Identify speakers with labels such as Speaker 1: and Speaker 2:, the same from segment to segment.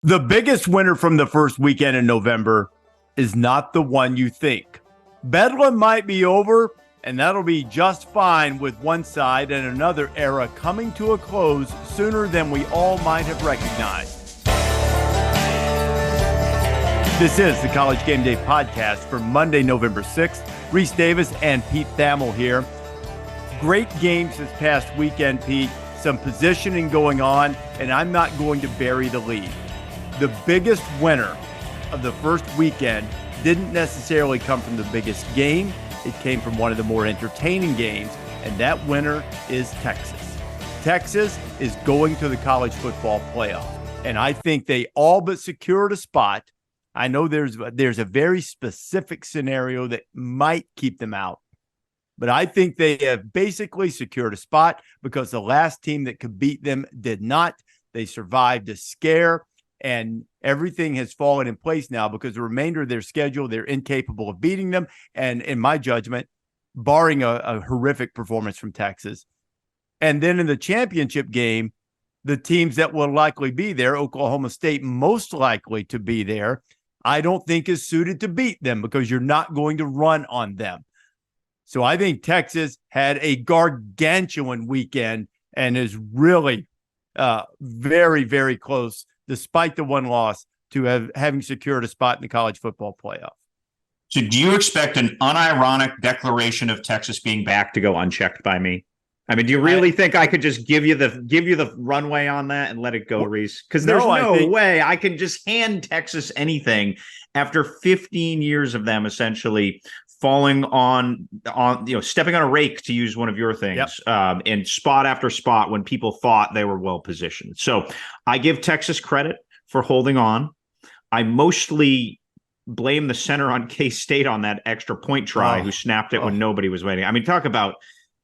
Speaker 1: The biggest winner from the first weekend in November is not the one you think. Bedlam might be over, and that'll be just fine with one side and another era coming to a close sooner than we all might have recognized. This is the College Game Day Podcast for Monday, November 6th. Rece Davis and Pete Thamel here. Great games this past weekend, Pete. Some positioning going on, and I'm not going to bury the lead. The biggest winner of the first weekend didn't necessarily come from the biggest game. It came from one of the more entertaining games, and that winner is Texas. Texas is going to the college football playoff, and I think they all but secured a spot. I know there's a very specific scenario that might keep them out, but I think they have basically secured a spot because the last team that could beat them did not. They survived a scare. And everything has fallen in place now because the remainder of their schedule, they're incapable of beating them. And in my judgment, barring a horrific performance from Texas. And then in the championship game, the teams that will likely be there, Oklahoma State most likely to be there, I don't think is suited to beat them because you're not going to run on them. So I think Texas had a gargantuan weekend and is really very, very close, despite the one loss, to having secured a spot in the college football playoff.
Speaker 2: So do you expect an unironic declaration of Texas being back to go unchecked by me? I mean, do you really think I could just give you the runway on that and let it go, Rece? Because there's no way I can just hand Texas anything after 15 years of them essentially falling on stepping on a rake, to use one of your things, and spot after spot when people thought they were well positioned. So I give Texas credit for holding on. I mostly blame the center on K-State on that extra point try, who snapped it when nobody was waiting. I mean, talk about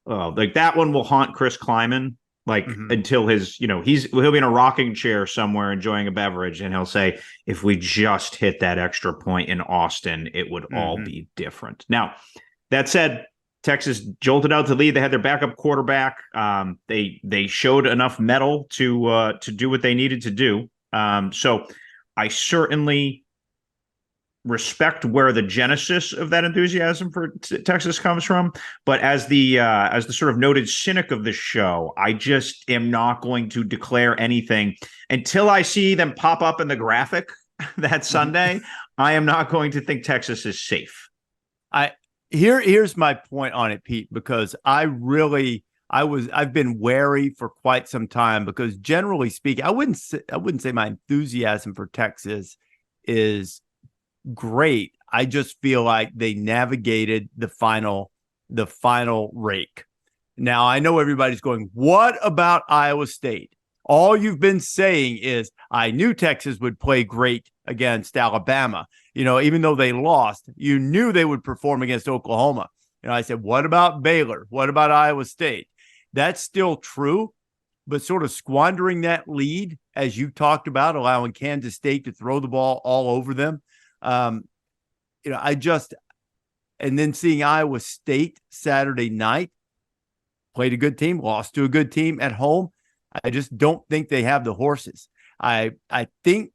Speaker 2: like that one will haunt Chris Kleiman until his, he'll be in a rocking chair somewhere enjoying a beverage, and he'll say, if we just hit that extra point in Austin, it would all be different. Now, that said, Texas jolted out to lead. They had their backup quarterback. They showed enough mettle to do what they needed to do. So I certainly respect where the genesis of that enthusiasm for Texas comes from, but as the sort of noted cynic of this show, I just am not going to declare anything until I see them pop up in the graphic that Sunday. I am not going to think Texas is safe.
Speaker 1: Here's my point on it, Pete, because I've been wary for quite some time because generally speaking, I wouldn't say my enthusiasm for Texas is great. I just feel like they navigated the final rake. Now, I know everybody's going, what about Iowa State? All you've been saying is, I knew Texas would play great against Alabama. Even though they lost, you knew they would perform against Oklahoma. I said, what about Baylor? What about Iowa State? That's still true, but sort of squandering that lead, as you talked about, allowing Kansas State to throw the ball all over them. And then seeing Iowa State Saturday night, played a good team, lost to a good team at home. I just don't think they have the horses. I think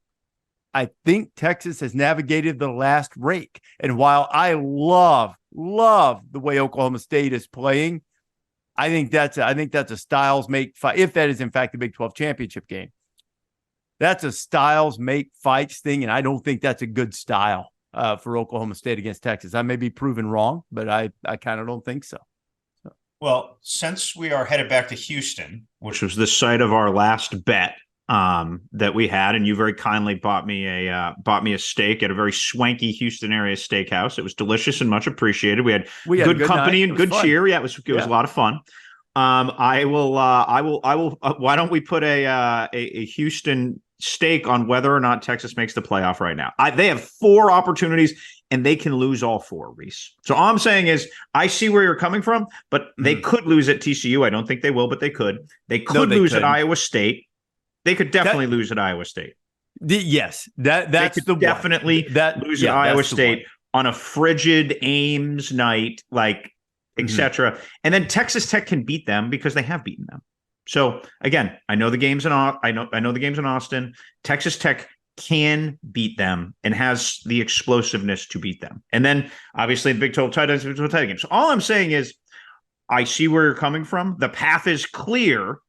Speaker 1: Texas has navigated the last rake. And while I love the way Oklahoma State is playing, I think that's a styles make fight. If that is in fact the Big 12 championship game, that's a styles make fights thing, and I don't think that's a good style for Oklahoma State against Texas. I may be proven wrong, but I kind of don't think so.
Speaker 2: Well, since we are headed back to Houston, which was the site of our last bet that we had, and you very kindly bought me a steak at a very swanky Houston area steakhouse. It was delicious and much appreciated. We had good company and good cheer. Yeah, it was a lot of fun. I will. Why don't we put a Houston stake on whether or not Texas makes the playoff right now? They have 4 opportunities, and they can lose all 4, Rece. So all I'm saying is I see where you're coming from, but they could lose at TCU. I don't think they will, but they could. They could lose at Iowa State. They could definitely lose at Iowa State.
Speaker 1: Yes, that's the
Speaker 2: definitely lose at Iowa State on a frigid Ames night, etc. And then Texas Tech can beat them because they have beaten them. So again, I know the games in the games in Austin. Texas Tech can beat them and has the explosiveness to beat them. And then obviously the big total tight ends, tight games. So all I'm saying is I see where you're coming from. The path is clear.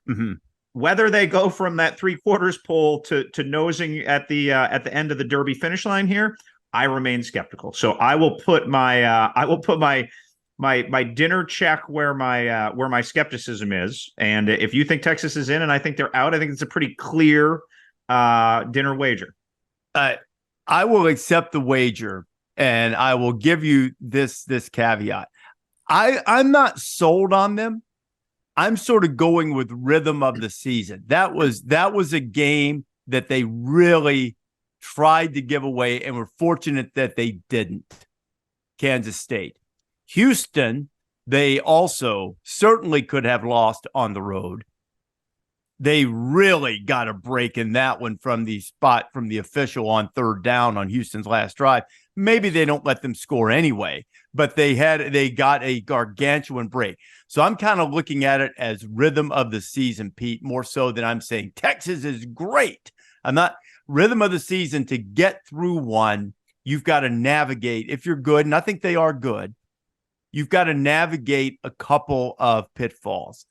Speaker 1: Mm-hmm.
Speaker 2: Whether they go from that 3/4 pole to nosing at the end of the Derby finish line here, I remain skeptical. So I will put my dinner check where my skepticism is. And if you think Texas is in and I think they're out, I think it's a pretty clear dinner wager.
Speaker 1: I will accept the wager, and I will give you this caveat. I'm not sold on them. I'm sort of going with rhythm of the season. That was a game that they really tried to give away, and were fortunate that they didn't. Kansas State. Houston, they also certainly could have lost on the road. They really got a break in that one from the official on third down on Houston's last drive. Maybe they don't let them score anyway, but they got a gargantuan break. So I'm kind of looking at it as rhythm of the season, Pete, more so than I'm saying Texas is great. I'm not rhythm of the season. To get through one, you've got to navigate. If you're good, and I think they are good, you've got to navigate a couple of pitfalls.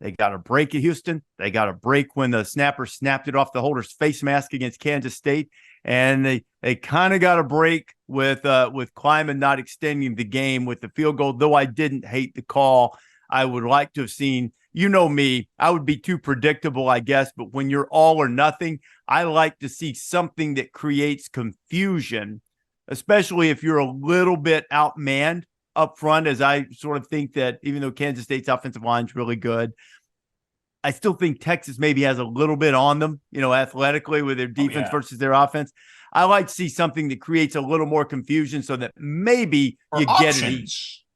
Speaker 1: They got a break at Houston. They got a break when the snapper snapped it off the holder's face mask against Kansas State. And they kind of got a break with Kleiman not extending the game with the field goal, though I didn't hate the call. I would like to have seen, you know me, I would be too predictable, I guess. But when you're all or nothing, I like to see something that creates confusion, especially if you're a little bit outmanned up front, as I sort of think that even though Kansas State's offensive line is really good, I still think Texas maybe has a little bit on them, athletically with their defense versus their offense. I like to see something that creates a little more confusion so that maybe you get it.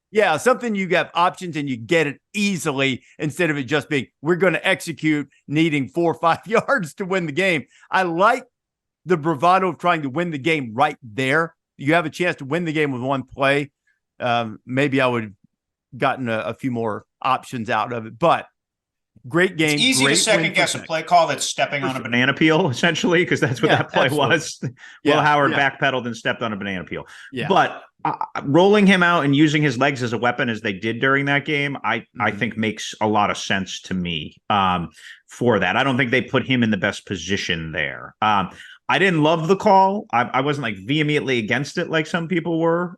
Speaker 1: Yeah, something you have options and you get it easily instead of it just being, we're going to execute needing 4 or 5 yards to win the game. I like the bravado of trying to win the game right there. You have a chance to win the game with one play. Maybe I would have gotten a few more options out of it, but great game.
Speaker 2: It's easy to second guess a play call that's stepping on a banana peel, essentially, because that's what that play was. Will Howard backpedaled and stepped on a banana peel. Yeah. But rolling him out and using his legs as a weapon as they did during that game, I think makes a lot of sense to me for that. I don't think they put him in the best position there. I didn't love the call. I wasn't like vehemently against it like some people were.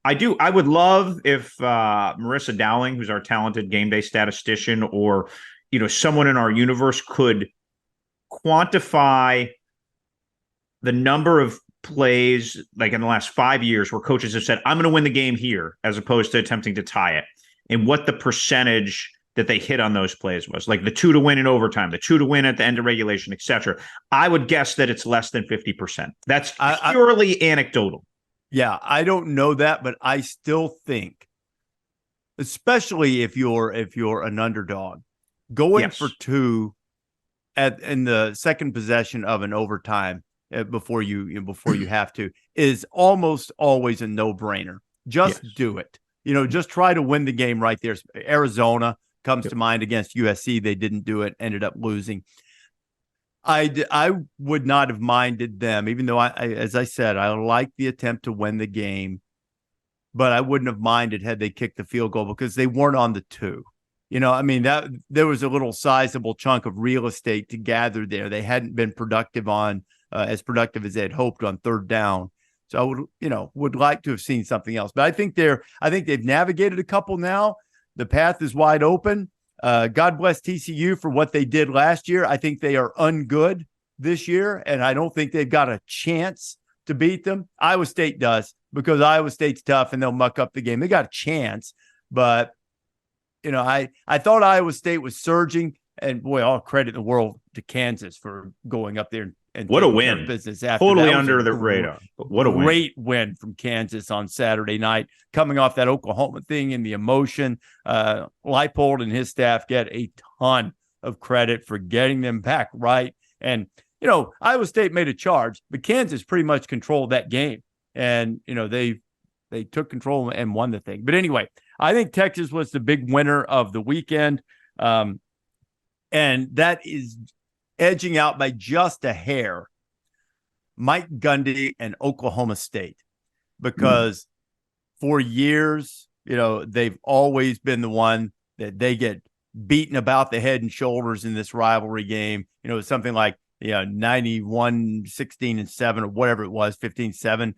Speaker 2: I would love if Marissa Dowling, who's our talented game day statistician, or someone in our universe could quantify the number of plays like in the last 5 years where coaches have said, I'm going to win the game here, as opposed to attempting to tie it, and what the percentage that they hit on those plays was, like the 2 to win in overtime, the 2 to win at the end of regulation, etc. I would guess that it's less than 50%. That's purely anecdotal.
Speaker 1: Yeah, I don't know that, but I still think, especially if you're an underdog, going for 2 in the second possession of an overtime before you have to is almost always a no-brainer. Just do it. Just try to win the game right there. Arizona comes to mind against USC. They didn't do it, ended up losing. I would not have minded them, even though as I said, I like the attempt to win the game, but I wouldn't have minded had they kicked the field goal because they weren't on the 2. That there was a little sizable chunk of real estate to gather there. They hadn't been productive as productive as they had hoped on third down. So I would like to have seen something else, but I think they've navigated a couple now. The path is wide open. God bless TCU for what they did last year. I think they are ungood this year, and I don't think they've got a chance to beat them. Iowa State does, because Iowa State's tough and they'll muck up the game. They got a chance, but I thought Iowa State was surging, and boy, all credit in the world to Kansas for going up there and
Speaker 2: what a win!
Speaker 1: Business after
Speaker 2: totally under the radar. But what a
Speaker 1: great win from Kansas on Saturday night, coming off that Oklahoma thing and the emotion. Leipold and his staff get a ton of credit for getting them back right. And Iowa State made a charge, but Kansas pretty much controlled that game, and they took control and won the thing. But anyway, I think Texas was the big winner of the weekend, and that is edging out by just a hair Mike Gundy and Oklahoma State, because for years, they've always been the one that they get beaten about the head and shoulders in this rivalry game. It's something like 91, 16-7 or whatever it was, 15-7,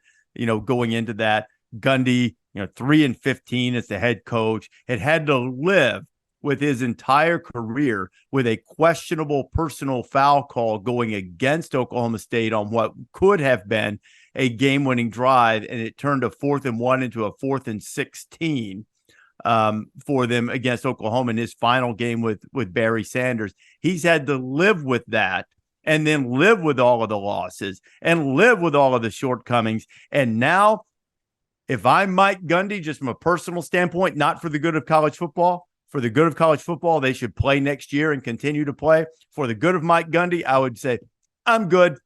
Speaker 1: going into that. Gundy, 3-15 as the head coach, had to live with his entire career with a questionable personal foul call going against Oklahoma State on what could have been a game-winning drive, and it turned a 4th and 1 into a 4th and 16 for them against Oklahoma in his final game with Barry Sanders. He's had to live with that, and then live with all of the losses and live with all of the shortcomings. And now, if I'm Mike Gundy, just from a personal standpoint, not for the good of college football, for the good of college football, they should play next year and continue to play. For the good of Mike Gundy, I would say, I'm good.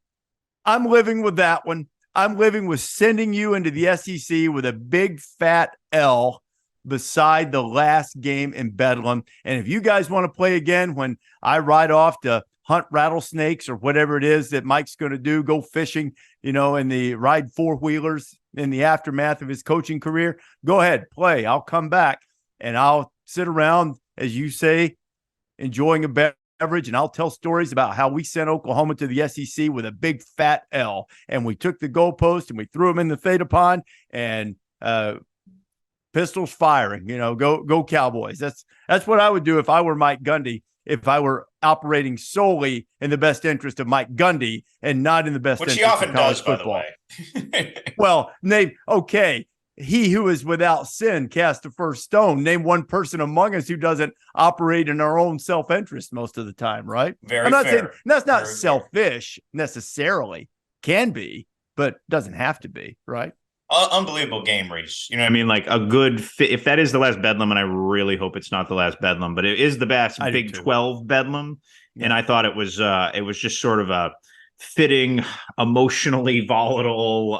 Speaker 1: I'm living with that one. I'm living with sending you into the SEC with a big fat L beside the last game in Bedlam. And if you guys want to play again when I ride off to hunt rattlesnakes or whatever it is that Mike's going to do, go fishing, in the ride four-wheelers in the aftermath of his coaching career, go ahead, play. I'll come back and I'll sit around, as you say, enjoying a beverage, and I'll tell stories about how we sent Oklahoma to the SEC with a big fat L, and we took the goalpost and we threw them in the Theta Pond, and pistols firing. Go Cowboys. That's what I would do if I were Mike Gundy, if I were operating solely in the best interest of Mike Gundy and not in the best interest of college football.
Speaker 3: By the way.
Speaker 1: Well, okay. He who is without sin cast the first stone. Name one person among us who doesn't operate in our own self-interest most of the time, right?
Speaker 3: I'm not saying
Speaker 1: that's not selfish necessarily. Can be, but doesn't have to be, right?
Speaker 3: Unbelievable game, Rece.
Speaker 2: I mean, like a good fit. If that is the last Bedlam, and I really hope it's not the last Bedlam, but it is the best Big 12 Bedlam. Yeah. And I thought it was just sort of a fitting, emotionally volatile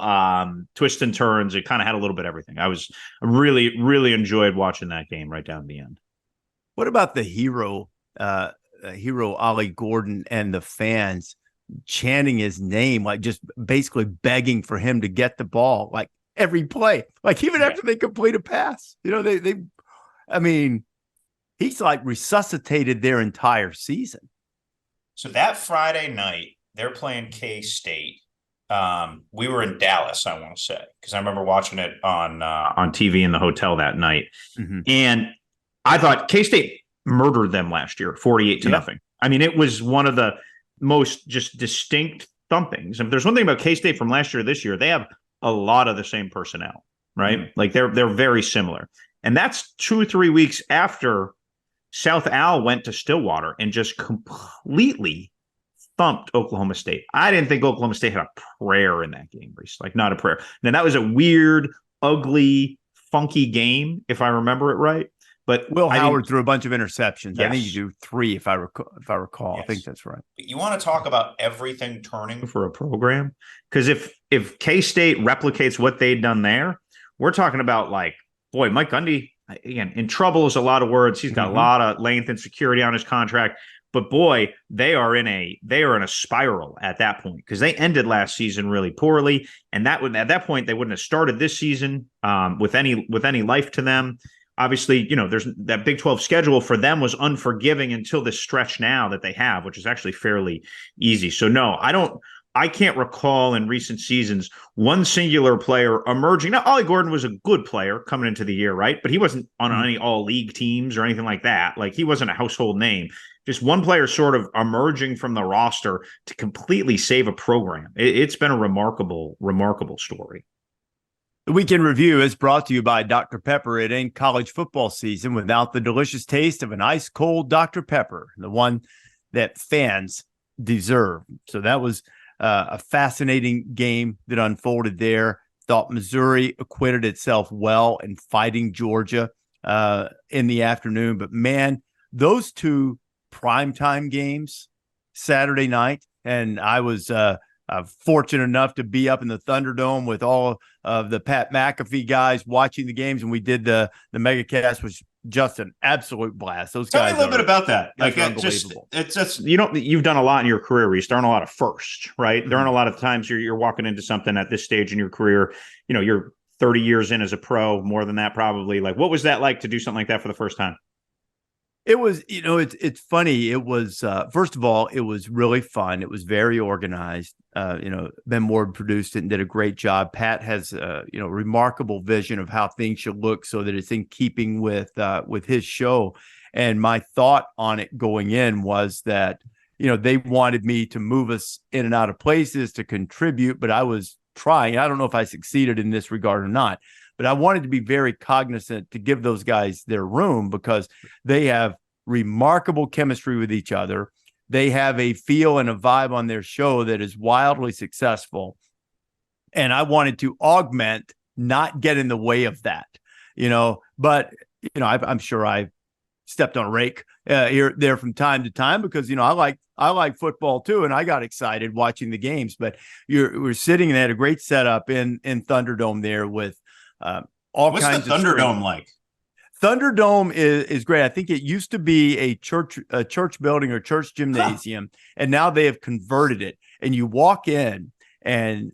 Speaker 2: twists and turns. It kind of had a little bit of everything. I really, really enjoyed watching that game right down to the end.
Speaker 1: What about the hero Ollie Gordon and the fans chanting his name, like just basically begging for him to get the ball, like every play, like even after they complete a pass? He's like resuscitated their entire season.
Speaker 3: So that Friday night, they're playing K-State. We were in Dallas, I want to say, because I remember watching it on
Speaker 2: TV in the hotel that night. Mm-hmm. And I thought K-State murdered them last year, 48-0. I mean, it was one of the most just distinct thumpings. If there's one thing about K-State from last year to this year, they have a lot of the same personnel, right? Mm-hmm. Like they're very similar. And that's 2 or 3 weeks after South Al went to Stillwater and just completely thumped Oklahoma State. I didn't think Oklahoma State had a prayer in that game, Rece. Like, not a prayer. Now, that was a weird, ugly, funky game, if I remember it right. But
Speaker 1: Will Howard threw a bunch of interceptions.
Speaker 2: Yes.
Speaker 1: I think you do 3, if I recall. Yes. I think that's right.
Speaker 3: You want to talk about everything turning
Speaker 2: for a program? Because if K-State replicates what they'd done there, we're talking about, like, boy, Mike Gundy, again, in trouble is a lot of words. He's got a lot of length and security on his contract. But boy, they are in a spiral at that point, because they ended last season really poorly, and at that point they wouldn't have started this season with any life to them. Obviously, there's that Big 12 schedule for them was unforgiving until this stretch now that they have, which is actually fairly easy. So no, I can't recall in recent seasons one singular player emerging. Now, Ollie Gordon was a good player coming into the year, right? But he wasn't on any all-league teams or anything like that. Like, he wasn't a household name. Just one player sort of emerging from the roster to completely save a program. It's been a remarkable, remarkable story.
Speaker 1: The Weekend Review is brought to you by Dr. Pepper. It ain't college football season without the delicious taste of an ice-cold Dr. Pepper, the one that fans deserve. So that was a fascinating game that unfolded there. Thought Missouri acquitted itself well in fighting Georgia in the afternoon. But, man, those two primetime games Saturday night, and I was fortunate enough to be up in the Thunderdome with all of the Pat McAfee guys watching the games, and we did the MegaCast, which just an absolute blast. Those
Speaker 3: Tell
Speaker 1: guys
Speaker 3: me a little bit about that. Like,
Speaker 1: unbelievable.
Speaker 3: It's
Speaker 2: you've done a lot in your career, Rece. There aren't a lot of firsts, right?
Speaker 1: Mm-hmm.
Speaker 2: There aren't a lot of times you're walking into something at this stage in your career. You're 30 years in as a pro, more than that probably. Like, what was that like to do something like that for the first time?
Speaker 1: It was, it's funny. It was, first of all, it was really fun. It was very organized. Ben Ward produced it and did a great job. Pat has, remarkable vision of how things should look so that it's in keeping with his show. And my thought on it going in was that, they wanted me to move us in and out of places to contribute, but I was trying. I don't know if I succeeded in this regard or not, but I wanted to be very cognizant to give those guys their room because they have remarkable chemistry with each other. They have a feel and a vibe on their show that is wildly successful. And I wanted to augment, not get in the way of that, but, I'm sure I stepped on a rake there from time to time because, I like football too. And I got excited watching the games, but we're sitting and they had a great setup in ThunderDome there with all
Speaker 3: What's
Speaker 1: kinds
Speaker 3: the
Speaker 1: of
Speaker 3: ThunderDome like?
Speaker 1: ThunderDome is great. I think it used to be a church building or church gymnasium, and now they have converted it. And you walk in, and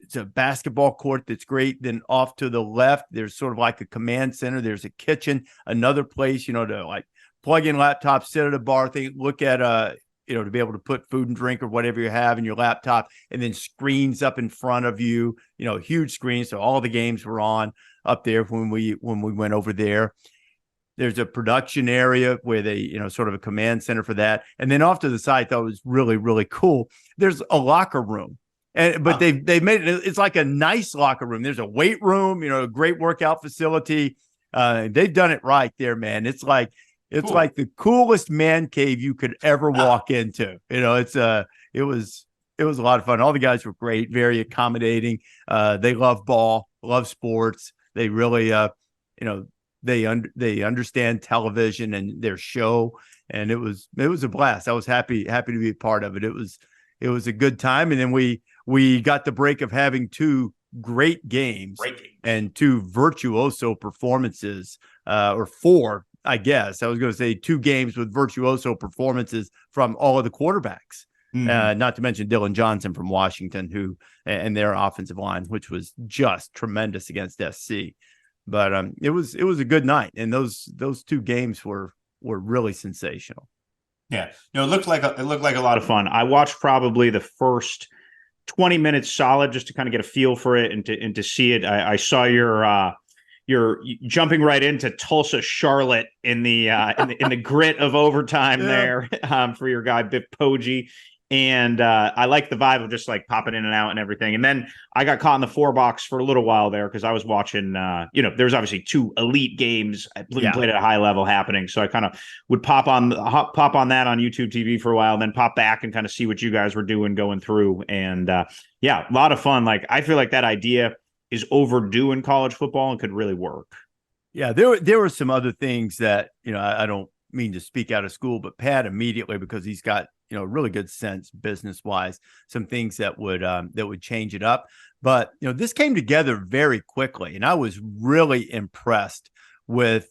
Speaker 1: it's a basketball court that's great. Then off to the left, there's sort of like a command center. There's a kitchen, another place, to like plug in laptops, sit at a bar thing, look at to be able to put food and drink or whatever you have in your laptop, and then screens up in front of you, huge screens. So all the games were on up there when we went over there. There's a production area where they, sort of a command center for that. And then off to the side, I thought it was really, really cool. There's a locker room. But they've made it, it's like a nice locker room. There's a weight room, a great workout facility. They've done it right there, man. It's like the coolest man cave you could ever walk into. It was a lot of fun. All the guys were great, very accommodating. They love ball, love sports. They really, they understand television and their show, and it was a blast. I was happy to be a part of it. It was a good time, and then we got the break of having two great games and two virtuoso performances, or four, I guess. I was going to say two games with virtuoso performances from all of the quarterbacks. Not to mention Dylan Johnson from Washington, and their offensive line, which was just tremendous against SC. But it was a good night, and those two games were really sensational.
Speaker 2: Yeah, no, it looked like a lot of fun. I watched probably the first 20 minutes solid just to kind of get a feel for it and to see it. I saw you're jumping right into Tulsa, Charlotte in the grit of overtime there for your guy Biff Poggi. And I like the vibe of just like popping in and out and everything. And then I got caught in the 4-box for a little while there because I was watching, there's obviously two elite games played at a high level happening. So I kind of would pop on that on YouTube TV for a while, and then pop back and kind of see what you guys were doing going through. And a lot of fun. Like, I feel like that idea is overdue in college football and could really work.
Speaker 1: Yeah, there were some other things that, I don't mean to speak out of school, but Pat immediately, because he's got really good sense business wise, some things that would change it up. But this came together very quickly, and I was really impressed with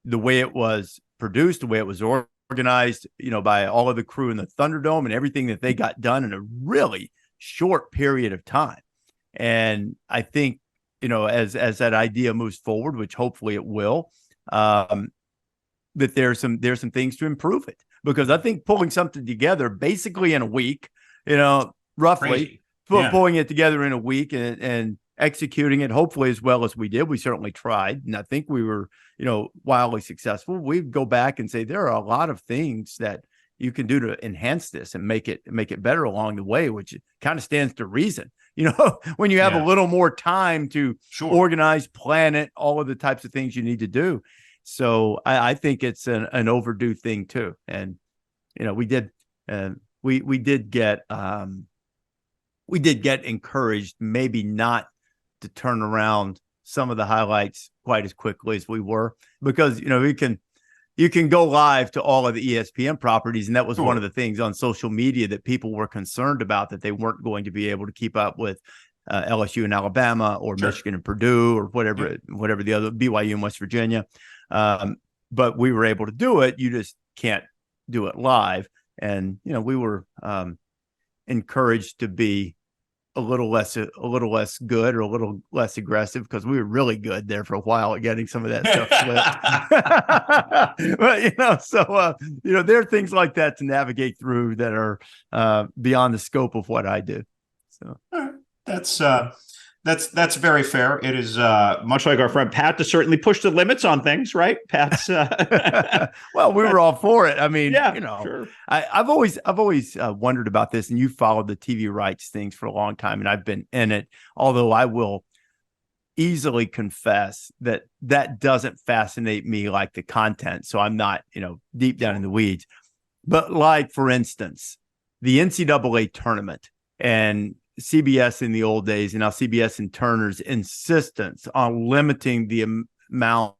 Speaker 1: the way it was produced, the way it was organized, by all of the crew in the ThunderDome and everything that they got done in a really short period of time. And I think as that idea moves forward, which hopefully it will, that there's some things to improve it. Because I think pulling something together basically in a week, roughly pulling it together in a week and executing it hopefully as well as we did. We certainly tried, and I think we were, wildly successful. We'd go back and say there are a lot of things that you can do to enhance this and make it better along the way, which kind of stands to reason. When you have a little more time to organize, plan it, all of the types of things you need to do. So I think it's an overdue thing too. And, we did get encouraged, maybe not to turn around some of the highlights quite as quickly as we were, because, you can go live to all of the ESPN properties. And that was one of the things on social media that people were concerned about, that they weren't going to be able to keep up with LSU and Alabama, or Michigan and Purdue, or whatever the other, BYU and West Virginia. but we were able to do it. You just can't do it live. And, we were encouraged to be a little less good or a little less aggressive, because we were really good there for a while at getting some of that stuff flipped. But, so, there are things like that to navigate through that are beyond the scope of what I do. So
Speaker 2: that's very fair. It is much like our friend Pat to certainly push the limits on things, right? Pat's
Speaker 1: well, we were all for it. I mean,
Speaker 2: sure.
Speaker 1: I've always wondered about this, and you followed the TV rights things for a long time, and I've been in it. Although I will easily confess that doesn't fascinate me like the content. So I'm not, deep down in the weeds. But like, for instance, the NCAA tournament and CBS in the old days, and now CBS and Turner's insistence on limiting the amount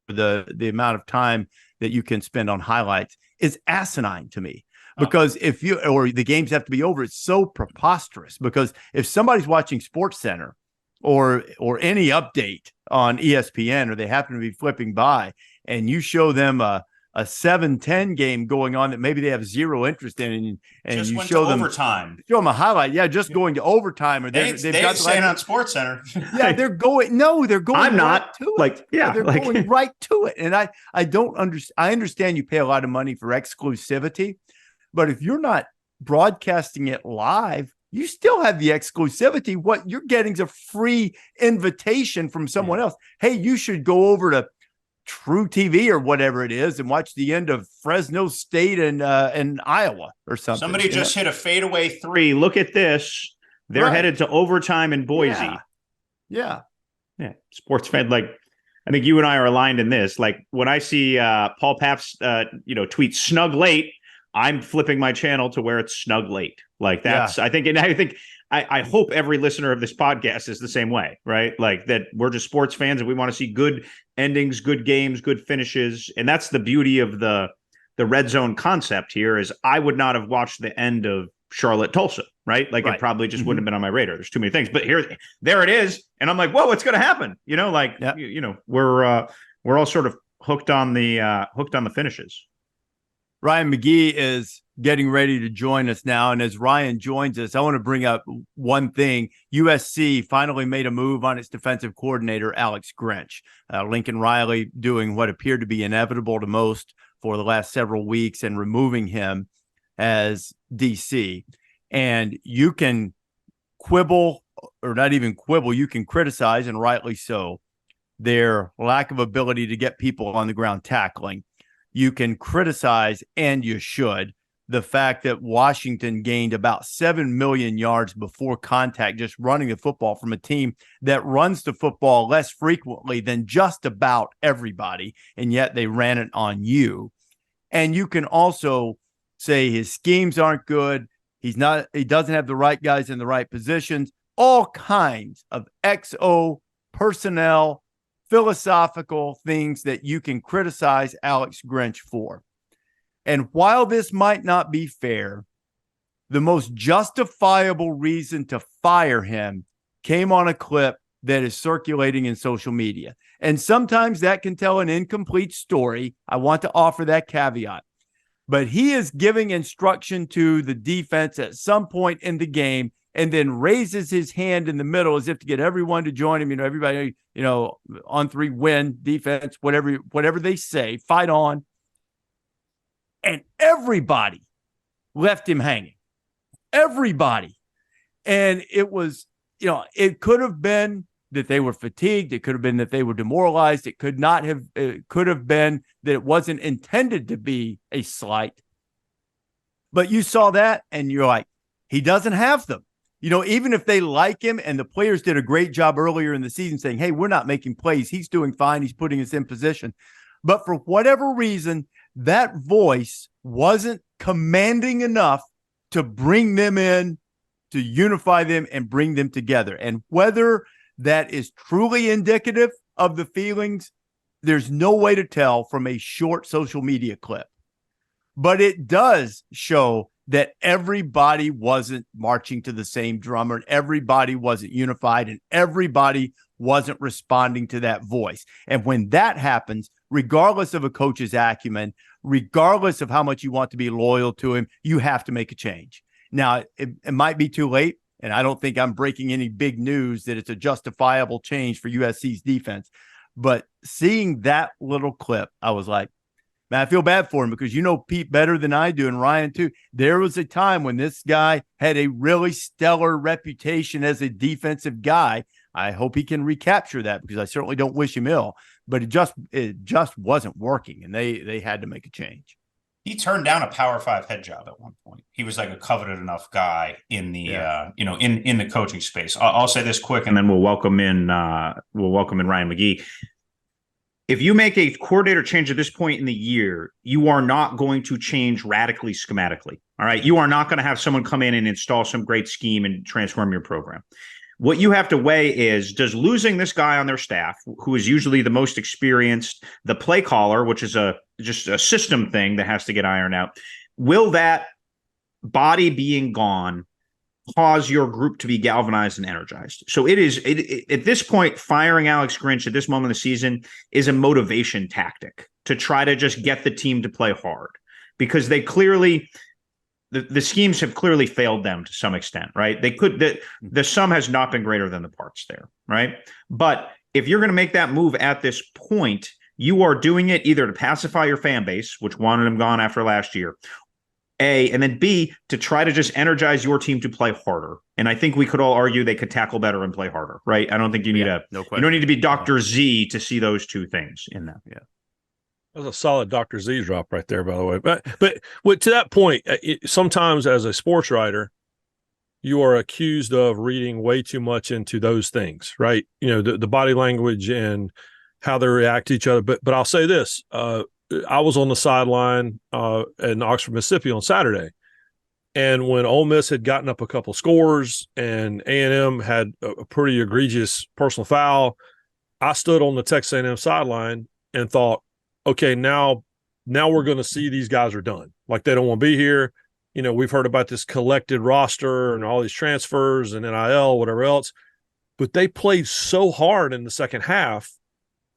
Speaker 1: the amount of time that you can spend on highlights is asinine to me. Because if the games have to be over, it's so preposterous. Because if somebody's watching Sports Center or any update on ESPN, or they happen to be flipping by, and you show them a 7-10 game going on that maybe they have zero interest in, and
Speaker 3: just
Speaker 1: you
Speaker 3: went
Speaker 1: show
Speaker 3: to
Speaker 1: them
Speaker 3: overtime.
Speaker 1: Show them a highlight, going to overtime, or they've got
Speaker 3: staying on Sports Center.
Speaker 1: Yeah, they're going. No, they're going.
Speaker 2: I'm not
Speaker 1: right to it. They're going right to it, and I don't understand. I understand you pay a lot of money for exclusivity, but if you're not broadcasting it live, you still have the exclusivity. What you're getting is a free invitation from someone else. Hey, you should go over to True TV or whatever it is and watch the end of Fresno State and Iowa or something.
Speaker 3: Somebody just hit a fadeaway
Speaker 2: three. Look at this. They're headed to overtime in Boise.
Speaker 1: Yeah.
Speaker 2: Sports fan, I think you and I are aligned in this. Like, when I see Paul Papps, tweet snug late, I'm flipping my channel to where it's snug late. Like, that's, I hope every listener of this podcast is the same way, right? Like, that we're just sports fans and we want to see good endings, good games, good finishes. And that's the beauty of the red zone concept here, is I would not have watched the end of Charlotte Tulsa, right? Like, it probably just wouldn't have been on my radar. There's too many things, but there it is. And I'm like, whoa, what's going to happen? We're all sort of hooked on the finishes.
Speaker 1: Ryan McGee is getting ready to join us now. And as Ryan joins us, I want to bring up one thing. USC finally made a move on its defensive coordinator, Alex Grinch. Lincoln Riley doing what appeared to be inevitable to most for the last several weeks and removing him as DC. And you can quibble, or not even quibble, you can criticize, and rightly so, their lack of ability to get people on the ground tackling. You can criticize, and you should, the fact that Washington gained about 7 million yards before contact just running the football from a team that runs the football less frequently than just about everybody, and yet they ran it on you. And you can also say his schemes aren't good. He doesn't have the right guys in the right positions, all kinds of XO personnel, philosophical things that you can criticize Alex Grinch for. And while this might not be fair, the most justifiable reason to fire him came on a clip that is circulating in social media. And sometimes that can tell an incomplete story. I want to offer that caveat. But he is giving instruction to the defense at some point in the game, and then raises his hand in the middle as if to get everyone to join him. Everybody, on three, win, defense, whatever they say, fight on. And everybody left him hanging. Everybody. And it was, it could have been that they were fatigued. It could have been that they were demoralized. It could have been that it wasn't intended to be a slight. But you saw that and you're like, he doesn't have them. Even if they like him, and the players did a great job earlier in the season saying, hey, we're not making plays. He's doing fine. He's putting us in position. But for whatever reason, that voice wasn't commanding enough to bring them in, to unify them and bring them together. And whether that is truly indicative of the feelings, there's no way to tell from a short social media clip. But it does show that everybody wasn't marching to the same drummer, and everybody wasn't unified, and everybody wasn't responding to that voice. And when that happens, regardless of a coach's acumen, regardless of how much you want to be loyal to him, you have to make a change. Now, it might be too late, and I don't think I'm breaking any big news that it's a justifiable change for USC's defense. But seeing that little clip, I was like, man, I feel bad for him, because you know Pete better than I do, and Ryan too. There was a time when this guy had a really stellar reputation as a defensive guy. I hope he can recapture that, because I certainly don't wish him ill. But it just wasn't working, and they had to make a change.
Speaker 3: He turned down a Power 5 head job at one point. He was like a coveted enough guy in the in the coaching space. I'll say this quick, and then we'll welcome in Ryan McGee. If you make a coordinator change at this point in the year, you are not going to change radically schematically. All right. You are not going to have someone come in and install some great scheme and transform your program. What you have to weigh is, does losing this guy on their staff, who is usually the most experienced, the play caller, which is just a system thing that has to get ironed out, will that body being gone cause your group to be galvanized and energized? So it is at this point, firing Alex Grinch at this moment of the season is a motivation tactic to try to just get the team to play hard, because they clearly, the schemes have clearly failed them to some extent, right? The sum has not been greater than the parts there, right? But if you're going to make that move at this point, you are doing it either to pacify your fan base, which wanted him gone after last year, A, and then B, to try to just energize your team to play harder. And I think we could all argue they could tackle better and play harder, right? I don't think you need you don't need to be Dr. Z to see those two things in that.
Speaker 1: Yeah.
Speaker 4: That was a solid Dr. Z drop right there, by the way. But to that point, sometimes as a sports writer, you are accused of reading way too much into those things, right? You know, the body language and how they react to each other. But I'll say this. I was on the sideline in Oxford, Mississippi on Saturday. And when Ole Miss had gotten up a couple scores and A&M had a pretty egregious personal foul, I stood on the Texas A&M sideline and thought, okay, now we're going to see these guys are done. Like, they don't want to be here. You know, we've heard about this collected roster and all these transfers and NIL, whatever else. But they played so hard in the second half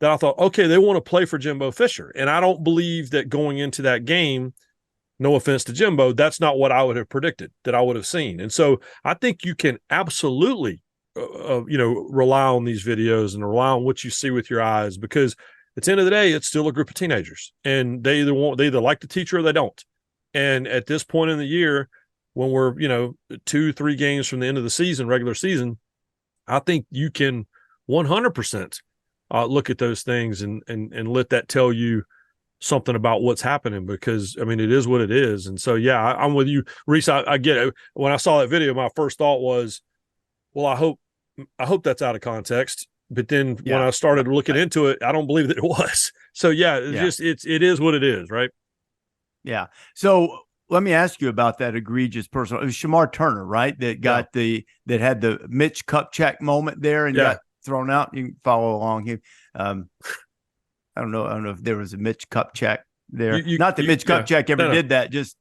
Speaker 4: that I thought, okay, they want to play for Jimbo Fisher. And I don't believe that going into that game, no offense to Jimbo, that's not what I would have predicted that I would have seen. And so I think you can absolutely, rely on these videos and rely on what you see with your eyes, because at the end of the day, it's still a group of teenagers, and they either like the teacher or they don't. And at this point in the year, when we're, 2-3 games from the end of the season, regular season, I think you can 100% look at those things and let that tell you something about what's happening, because I mean, it is what it is. And so, yeah, I'm with you, Rece. I get it. When I saw that video, my first thought was, well, I hope that's out of context. But then when I started looking into it, I don't believe that it was. So it is what it is, right?
Speaker 1: Yeah. So let me ask you about that egregious personal. It was Shamar Turner, right? That got that had the Mitch Kupchak moment there and got thrown out. You can follow along here. I don't know if there was a Mitch Kupchak there. Not that Mitch Kupchak ever did that. Just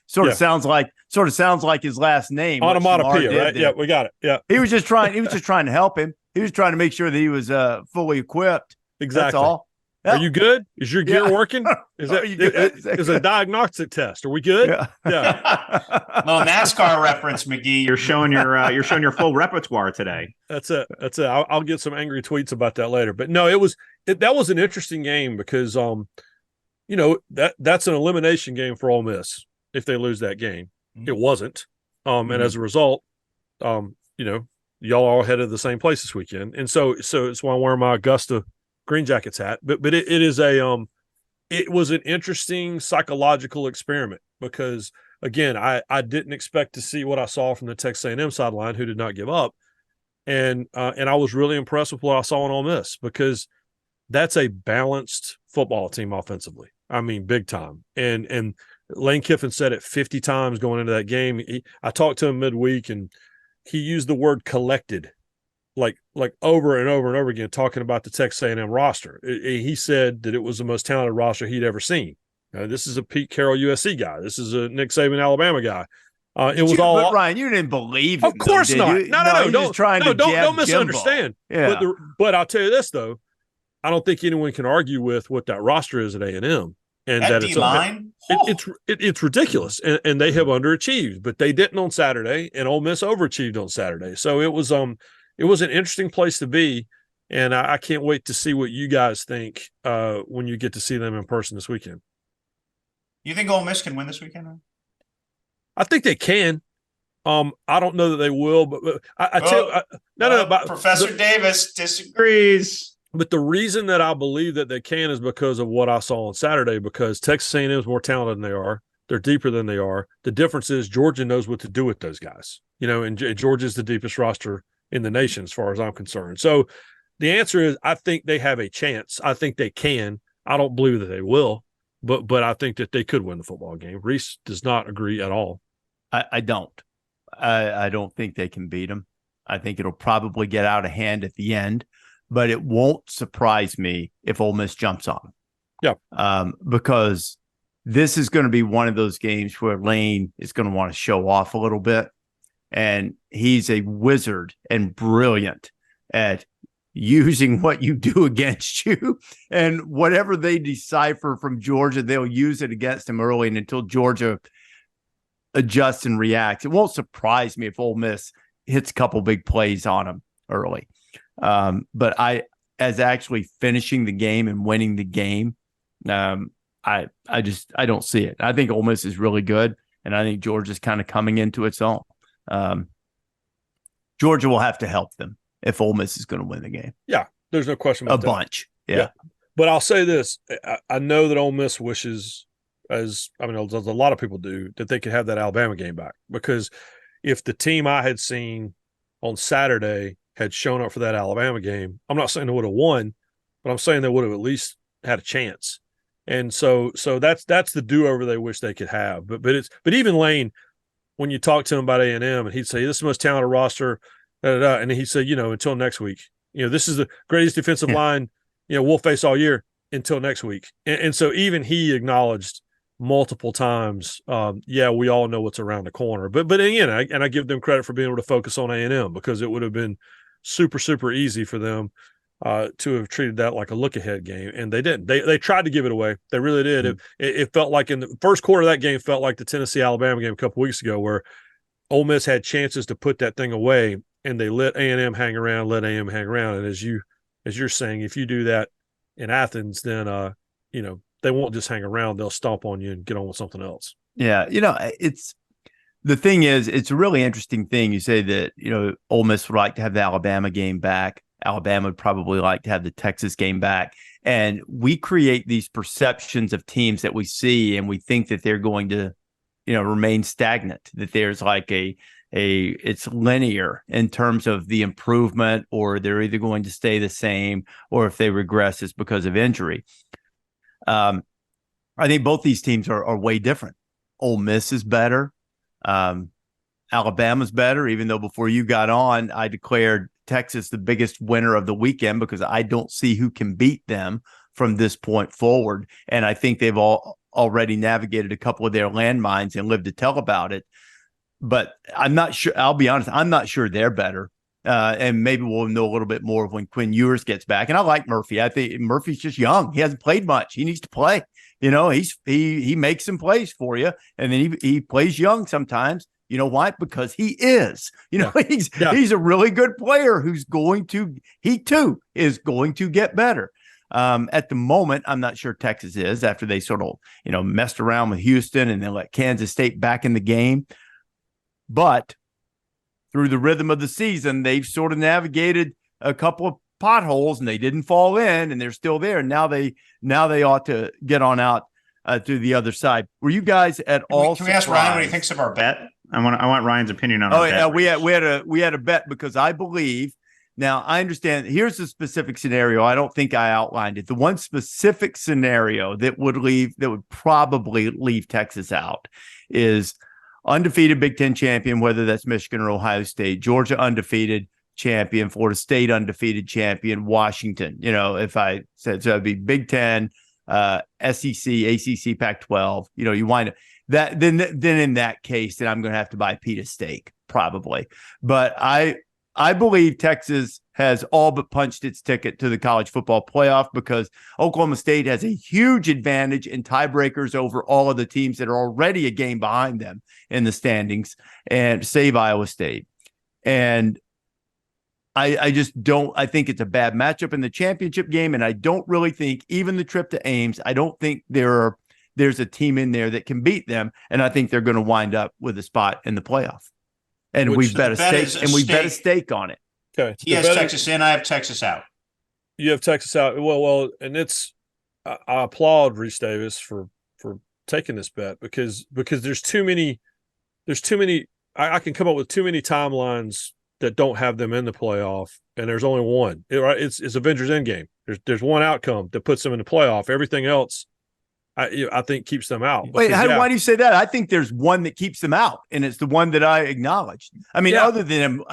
Speaker 1: sort of sounds like his last name.
Speaker 4: Onomatopoeia, right? Yeah, we got it. Yeah.
Speaker 1: He was just trying to help him. He was trying to make sure that he was fully equipped.
Speaker 4: Exactly.
Speaker 1: That's all.
Speaker 4: Are you good? Is your gear working? Is a diagnostic test? Are we good?
Speaker 3: Yeah. Well, NASCAR reference, McGee.
Speaker 2: You're showing your full repertoire today.
Speaker 4: That's it. I'll get some angry tweets about that later. But no, that was an interesting game because that's an elimination game for Ole Miss if they lose that game. Mm-hmm. It wasn't. And as a result, y'all are headed the same place this weekend. And so it's why I'm wearing my Augusta Green Jackets hat. But it is it was an interesting psychological experiment because, again, I didn't expect to see what I saw from the Texas A&M sideline, who did not give up. And I was really impressed with what I saw in Ole Miss because that's a balanced football team offensively. I mean, big time. And Lane Kiffin said it 50 times going into that game. I talked to him midweek, and he used the word collected, like over and over and over again, talking about the Texas A&M roster. He said that it was the most talented roster he'd ever seen. This is a Pete Carroll USC guy. This is a Nick Saban Alabama guy. It was
Speaker 1: But Ryan, you didn't believe it.
Speaker 4: Of course not.
Speaker 1: You?
Speaker 4: No.
Speaker 1: Don't
Speaker 4: misunderstand.
Speaker 1: Yeah.
Speaker 4: But I'll tell you this though, I don't think anyone can argue with what that roster is at A&M, and that it's ridiculous, and they have underachieved, but they didn't on Saturday, and Ole Miss overachieved on Saturday. So it was an interesting place to be, and I can't wait to see what you guys think when you get to see them in person this weekend.
Speaker 3: You think Ole Miss can win this weekend?
Speaker 4: I think they can. I don't know that they will, but
Speaker 3: Professor Davis disagrees.
Speaker 4: But the reason that I believe that they can is because of what I saw on Saturday. Because Texas A&M is more talented than they are. They're deeper than they are. The difference is Georgia knows what to do with those guys. And Georgia's the deepest roster in the nation, as far as I'm concerned. So the answer is, I think they have a chance. I think they can. I don't believe that they will. But I think that they could win the football game. Rece does not agree at all.
Speaker 1: I don't. I don't think they can beat them. I think it'll probably get out of hand at the end, but it won't surprise me if Ole Miss jumps on them.
Speaker 4: Yeah.
Speaker 1: Because this is going to be one of those games where Lane is going to want to show off a little bit. And he's a wizard and brilliant at using what you do against you, and whatever they decipher from Georgia, they'll use it against him early, and until Georgia adjusts and reacts. It won't surprise me if Ole Miss hits a couple big plays on them early. But as actually finishing the game and winning the game, I don't see it. I think Ole Miss is really good, and I think Georgia's kind of coming into its own. Georgia will have to help them if Ole Miss is going to win the game.
Speaker 4: Yeah, there's no question about
Speaker 1: that. A bunch. Yeah.
Speaker 4: But I'll say this. I know that Ole Miss wishes, as a lot of people do, that they could have that Alabama game back. Because if the team I had seen on Saturday had shown up for that Alabama game, I'm not saying they would have won, but I'm saying they would have at least had a chance. And so that's the do-over they wish they could have. But even Lane, when you talk to him about A&M, and he'd say, this is the most talented roster, and he said, until next week, this is the greatest defensive line, we'll face all year until next week. And so even he acknowledged multiple times, we all know what's around the corner. But again, I give them credit for being able to focus on A&M, because it would have been super, super easy for them to have treated that like a look-ahead game, and they didn't. They tried to give it away. They really did. Mm-hmm. It felt like in the first quarter of that game felt like the Tennessee-Alabama game a couple weeks ago, where Ole Miss had chances to put that thing away, and they let A&M hang around, And as you're saying, if you do that in Athens, then they won't just hang around. They'll stomp on you and get on with something else.
Speaker 1: Yeah, it's the thing is, it's a really interesting thing. You say that Ole Miss would like to have the Alabama game back. Alabama would probably like to have the Texas game back. And we create these perceptions of teams that we see, and we think that they're going to, remain stagnant, that there's like it's linear in terms of the improvement, or they're either going to stay the same, or if they regress, it's because of injury. I think both these teams are way different. Ole Miss is better. Alabama's better, even though before you got on, I declared Texas the biggest winner of the weekend, because I don't see who can beat them from this point forward. And I think they've already navigated a couple of their landmines and lived to tell about it. But I'm not sure. I'll be honest. I'm not sure they're better. And maybe we'll know a little bit more when Quinn Ewers gets back. And I like Murphy. I think Murphy's just young. He hasn't played much. He needs to play. He makes some plays for you, and then he plays young sometimes. You know why? Because he is. He's a really good player he too is going to get better. At the moment, I'm not sure Texas is, after they sort of, messed around with Houston and then let Kansas State back in the game. But through the rhythm of the season, they've sort of navigated a couple of potholes, and they didn't fall in, and they're still there. And now they ought to get on out to the other side. Were you guys at all?
Speaker 3: Can we ask Ryan what he thinks of our bet? I want Ryan's opinion on.
Speaker 1: Oh yeah, we had a bet, because I believe. Now I understand. Here's the specific scenario. I don't think I outlined it. The one specific scenario that would probably leave Texas out is undefeated Big Ten champion, whether that's Michigan or Ohio State, Georgia undefeated champion, Florida State undefeated champion, Washington. If I said so, it'd be Big Ten, SEC, ACC, Pac-12. You wind up that then in that case, then I'm going to have to buy Pete a steak probably. But I believe Texas has all but punched its ticket to the college football playoff because Oklahoma State has a huge advantage in tiebreakers over all of the teams that are already a game behind them in the standings, and save Iowa State. And I just don't. I think it's a bad matchup in the championship game, and I don't really think even the trip to Ames. I don't think there's a team in there that can beat them, and I think they're going to wind up with a spot in the playoff. And we've bet a stake, and we bet a stake on it.
Speaker 4: Okay,
Speaker 3: he has Texas in. I have Texas out.
Speaker 4: You have Texas out. Well, and it's. I applaud Rece Davis for taking this bet because there's too many. I can come up with too many timelines that don't have them in the playoff, and there's only one. It's Avengers Endgame. There's one outcome that puts them in the playoff. Everything else, I think, keeps them out.
Speaker 1: Wait, why do you say that? I think there's one that keeps them out, and it's the one that I acknowledged. I mean, other than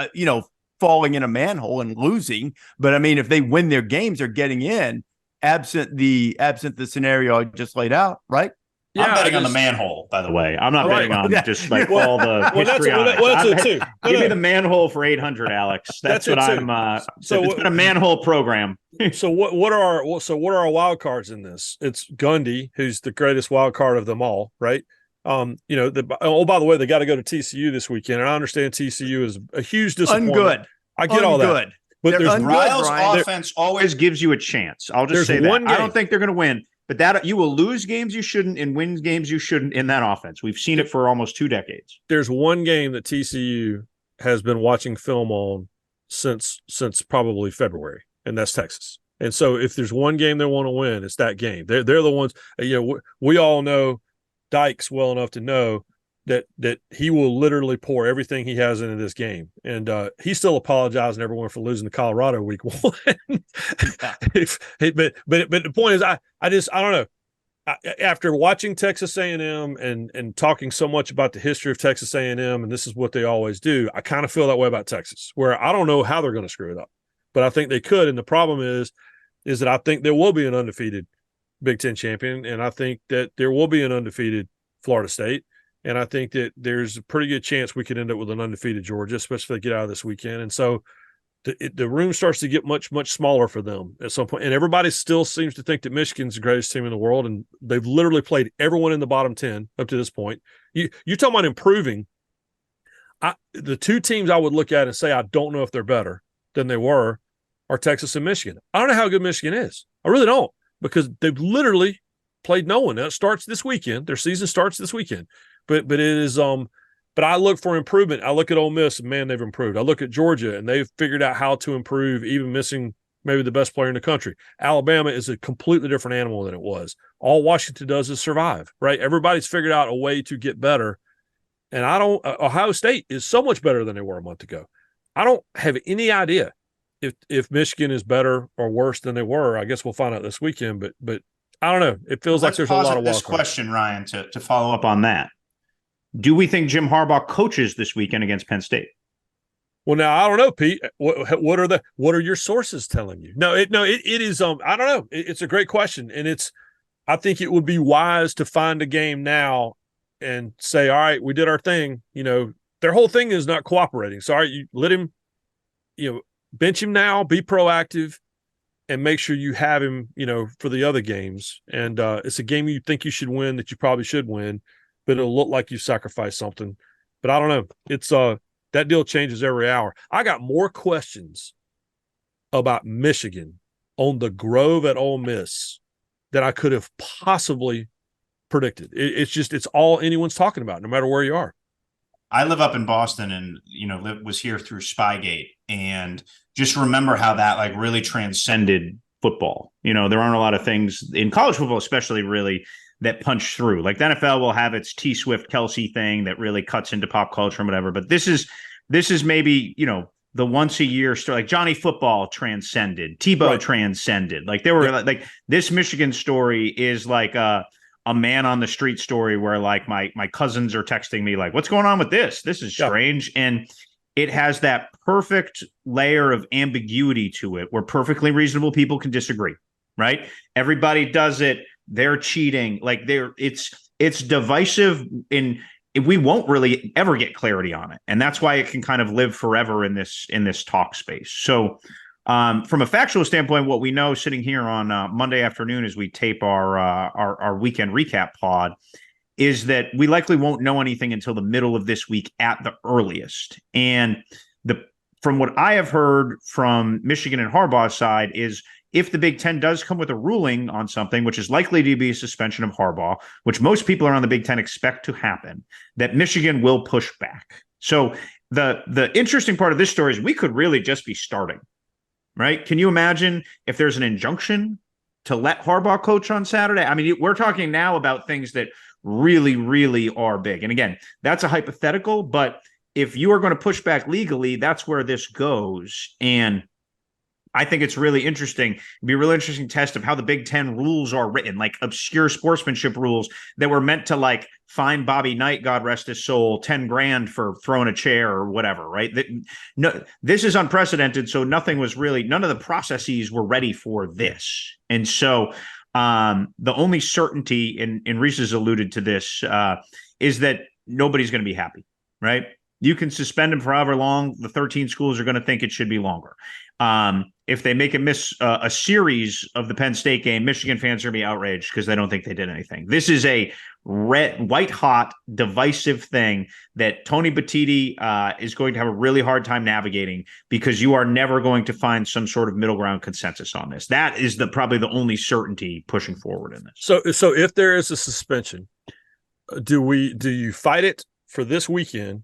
Speaker 1: falling in a manhole and losing, but I mean, if they win their games, they're getting in. Absent the scenario I just laid out, right?
Speaker 3: Yeah, I'm betting on the manhole, by the way. I'm not betting on just like all the history on it.
Speaker 4: Well, that's it too.
Speaker 3: Give me the manhole for 800, Alex. That's what I'm. So it's been a manhole program.
Speaker 4: So what are our wild cards in this? It's Gundy, who's the greatest wild card of them all, right? By the way, they got to go to TCU this weekend, and I understand TCU is a huge disappointment.
Speaker 1: Ungood.
Speaker 4: I get all that. But there's
Speaker 3: Ryle's offense always gives you a chance. I'll just say that. I don't think they're going to win. But that you will lose games you shouldn't and win games you shouldn't in that offense. We've seen it for almost 2 decades.
Speaker 4: There's one game that TCU has been watching film on since probably February, and that's Texas. And so if there's one game they want to win, it's that game. They're the ones. We all know Dykes well enough to know that he will literally pour everything he has into this game. And he's still apologizing to everyone for losing to Colorado week 1. but the point is, I don't know. After watching Texas A&M and talking so much about the history of Texas A&M, and this is what they always do, I kind of feel that way about Texas, where I don't know how they're going to screw it up, but I think they could. And the problem is that I think there will be an undefeated Big Ten champion, and I think that there will be an undefeated Florida State. And I think that there's a pretty good chance we could end up with an undefeated Georgia, especially if they get out of this weekend. And so the room starts to get much, much smaller for them at some point. And everybody still seems to think that Michigan's the greatest team in the world. And they've literally played everyone in the bottom 10 up to this point. You're talking about improving. The 2 teams I would look at and say I don't know if they're better than they were are Texas and Michigan. I don't know how good Michigan is. I really don't, because they've literally played no one. Now, it starts this weekend. Their season starts this weekend. But it is but I look for improvement. I look at Ole Miss, and man, they've improved. I look at Georgia, and they've figured out how to improve, even missing maybe the best player in the country. Alabama is a completely different animal than it was. All Washington does is survive, right? Everybody's figured out a way to get better. And Ohio State is so much better than they were a month ago. I don't have any idea if Michigan is better or worse than they were. I guess we'll find out this weekend, but I don't know. It feels like there's a lot of wild cards.
Speaker 3: Question, Ryan, to follow up on that. Do we think Jim Harbaugh coaches this weekend against Penn State?
Speaker 4: Well, now I don't know, Pete. What are your sources telling you? It is. I don't know. It's a great question, and I think it would be wise to find a game now and say, all right, we did our thing. Their whole thing is not cooperating. So, all right, you let him, bench him now, be proactive, and make sure you have him, for the other games. And it's a game you think you should win that you probably should win, but it'll look like you sacrificed something. But I don't know. It's that deal changes every hour. I got more questions about Michigan on the Grove at Ole Miss than I could have possibly predicted. It's all anyone's talking about, no matter where you are.
Speaker 3: I live up in Boston and, was here through Spygate, and just remember how that really transcended football. There aren't a lot of things in college football, especially really, that punch through. Like the NFL will have its T Swift Kelsey thing that really cuts into pop culture and whatever. But this is maybe, the once a year story, like Johnny Football transcended, Tebow transcended. Like there were like this Michigan story is like a man on the street story where my cousins are texting me like, what's going on with this? This is strange. And it has that perfect layer of ambiguity to it where perfectly reasonable people can disagree, right? Everybody does it
Speaker 2: they're cheating. Like it's divisive we won't really ever get clarity on it. And that's why it can kind of live forever in this talk space. So from a factual standpoint, what we know sitting here on Monday afternoon as we tape our weekend recap pod is that we likely won't know anything until the middle of this week at the earliest. And from what I have heard from Michigan and Harbaugh's side is if the Big Ten does come with a ruling on something, which is likely to be a suspension of Harbaugh, which most people around the Big Ten expect to happen, that Michigan will push back. So the interesting part of this story is we could really just be starting, right? Can you imagine if there's an injunction to let Harbaugh coach on Saturday? I mean, we're talking now about things that really, really are big. And again, that's a hypothetical, but if you are going to push back legally, that's where this goes. And I think it's really interesting. It'd be a really interesting test of how the Big Ten rules are written, like obscure sportsmanship rules that were meant to like fine Bobby Knight, God rest his soul, 10 grand for throwing a chair or whatever, right? No, this is unprecedented. So none of the processes were ready for this. And so the only certainty, and Rece has alluded to this, is that nobody's going to be happy, right? You can suspend him for however long. The 13 schools are going to think it should be longer. If they make him miss a series of the Penn State game, Michigan fans are going to be outraged because they don't think they did anything. This is a white-hot, divisive thing that Tony Batiti is going to have a really hard time navigating because you are never going to find some sort of middle ground consensus on this. That is probably the only certainty pushing forward in this.
Speaker 4: So if there is a suspension, do you fight it for this weekend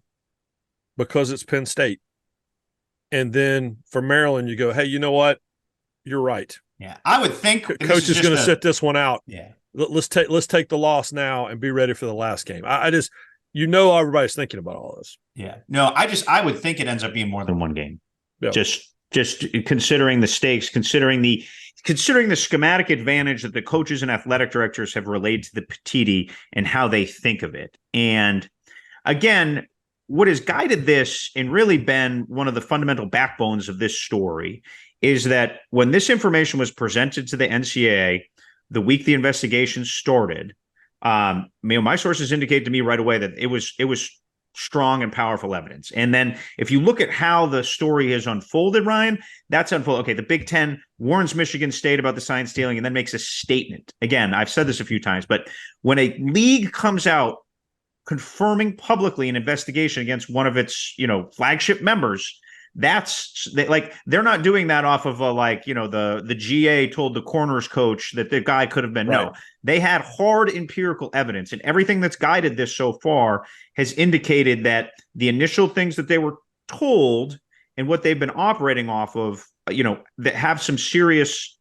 Speaker 4: because it's Penn State? And then for Maryland, you go, hey, you know what? You're right.
Speaker 3: Yeah, I would think
Speaker 4: coach is going to sit this one out.
Speaker 3: Yeah,
Speaker 4: let's take the loss now and be ready for the last game. I just, everybody's thinking about all this.
Speaker 3: Yeah, no, I would think it ends up being more than one game.
Speaker 2: Yeah. Just considering the stakes, considering the schematic advantage that the coaches and athletic directors have relayed to the Petiti and how they think of it. And again, what has guided this and really been one of the fundamental backbones of this story is that when this information was presented to the NCAA the week the investigation started, my sources indicate to me right away that it was strong and powerful evidence. And then if you look at how the story has unfolded, Ryan, that's unfolded. Okay, the Big Ten warns Michigan State about the sign stealing and then makes a statement. Again, I've said this a few times, but when a league comes out confirming publicly an investigation against one of its, flagship members, they're not doing that off of the GA told the corners coach that the guy could have been. Right. No, they had hard empirical evidence, and everything that's guided this so far has indicated that the initial things that they were told and what they've been operating off of, that have some serious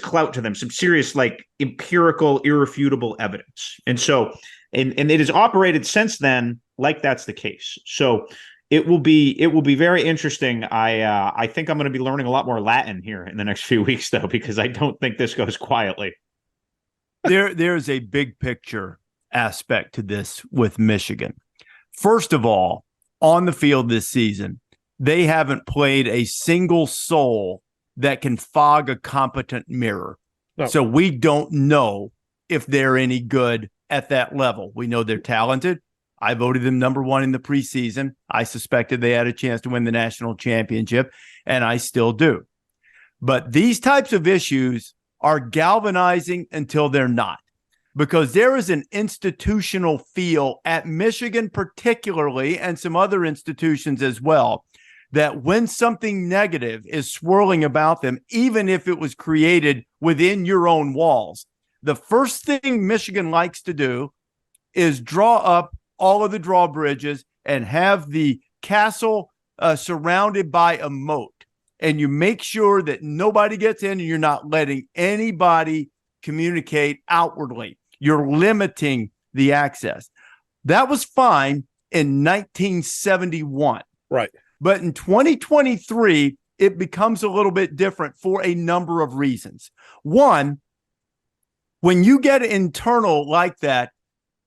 Speaker 2: clout to them, some serious empirical, irrefutable evidence. And so, and it has operated since then like that's the case. So it will be very interesting. I think I'm going to be learning a lot more Latin here in the next few weeks, though, because I don't think this goes quietly.
Speaker 1: There's a big picture aspect to this with Michigan. First of all, on the field this season, they haven't played a single soul that can fog a competent mirror. No. So we don't know if they're any good at that level. We know they're talented. I voted them number one in the preseason. I suspected they had a chance to win the national championship, and I still do. But these types of issues are galvanizing until they're not, because there is an institutional feel at Michigan particularly, and some other institutions as well, that when something negative is swirling about them, even if it was created within your own walls, the first thing Michigan likes to do is draw up all of the drawbridges and have the castle surrounded by a moat. And you make sure that nobody gets in and you're not letting anybody communicate outwardly. You're limiting the access. That was fine in 1971.
Speaker 4: Right.
Speaker 1: But in 2023, it becomes a little bit different for a number of reasons. One, when you get internal like that,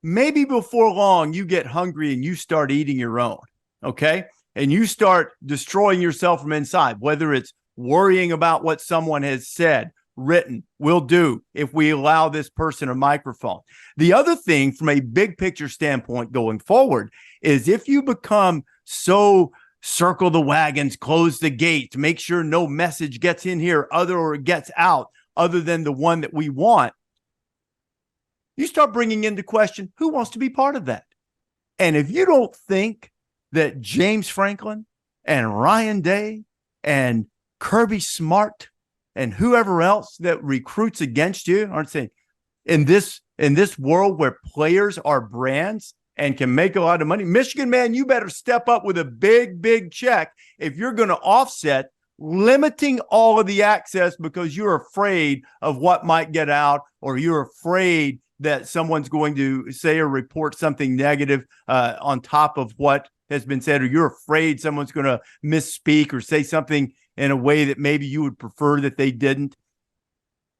Speaker 1: maybe before long you get hungry and you start eating your own, okay? And you start destroying yourself from inside, whether it's worrying about what someone has said, written will do if we allow this person a microphone. The other thing from a big picture standpoint going forward is if you become so circle the wagons, close the gates, make sure no message gets in here or gets out other than the one that we want, you start bringing into question who wants to be part of that. And if you don't think that James Franklin and Ryan Day and Kirby Smart and whoever else that recruits against you aren't saying in this world where players are brands and can make a lot of money, Michigan, man, you better step up with a big check if you're going to offset limiting all of the access because you're afraid of what might get out or you're afraid that someone's going to say or report something negative on top of what has been said, or you're afraid someone's going to misspeak or say something in a way that maybe you would prefer that they didn't.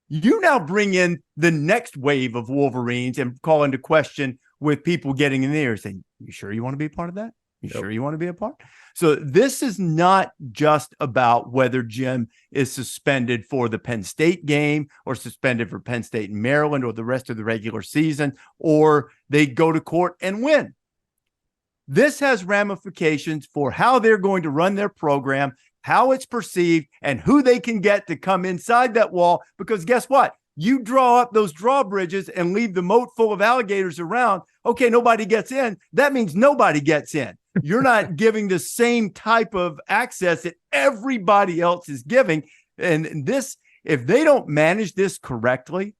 Speaker 1: You now bring in the next wave of Wolverines and call into question with people getting in there saying, you sure you want to be a part of that? You sure you want to be a part? So this is not just about whether Jim is suspended for the Penn State game or suspended for Penn State and Maryland or the rest of the regular season, or they go to court and win. This has ramifications for how they're going to run their program, how it's perceived, and who they can get to come inside that wall. Because guess what? You draw up those drawbridges and leave the moat full of alligators around. Okay, nobody gets in. That means nobody gets in. You're not giving the same type of access that everybody else is giving. And this, if they don't manage this correctly,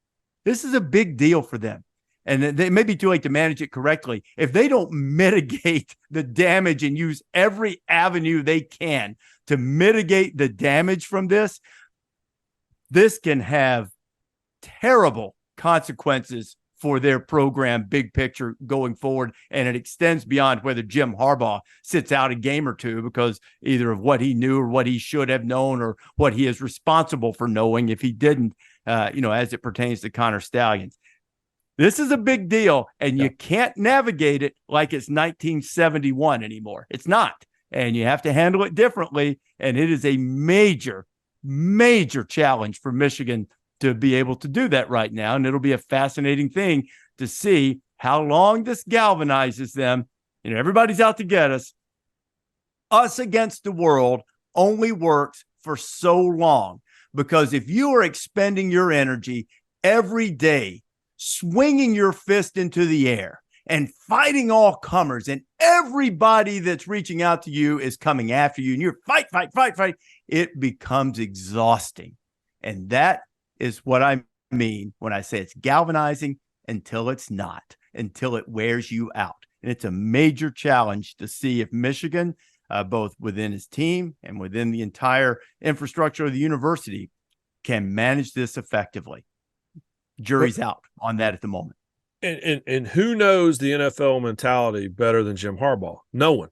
Speaker 1: this is a big deal for them. And they may be too late to manage it correctly. If they don't mitigate the damage and use every avenue they can to mitigate the damage from this, this can have terrible consequences for their program, big picture going forward. And it extends beyond whether Jim Harbaugh sits out a game or two because either of what he knew or what he should have known or what he is responsible for knowing if he didn't, as it pertains to Conor Stalions. This is a big deal, and you can't navigate it like it's 1971 anymore. It's not, and you have to handle it differently, and it is a major, major challenge for Michigan to be able to do that right now, and it'll be a fascinating thing to see how long this galvanizes them. Everybody's out to get us. Us against the world only works for so long, because if you are expending your energy every day swinging your fist into the air and fighting all comers, and everybody that's reaching out to you is coming after you, and you're fight, it becomes exhausting. And that is what I mean when I say it's galvanizing until it's not, until it wears you out. And it's a major challenge to see if Michigan, both within his team and within the entire infrastructure of the university, can manage this effectively. Jury's out on that at the moment.
Speaker 4: And who knows the NFL mentality better than Jim Harbaugh? No one.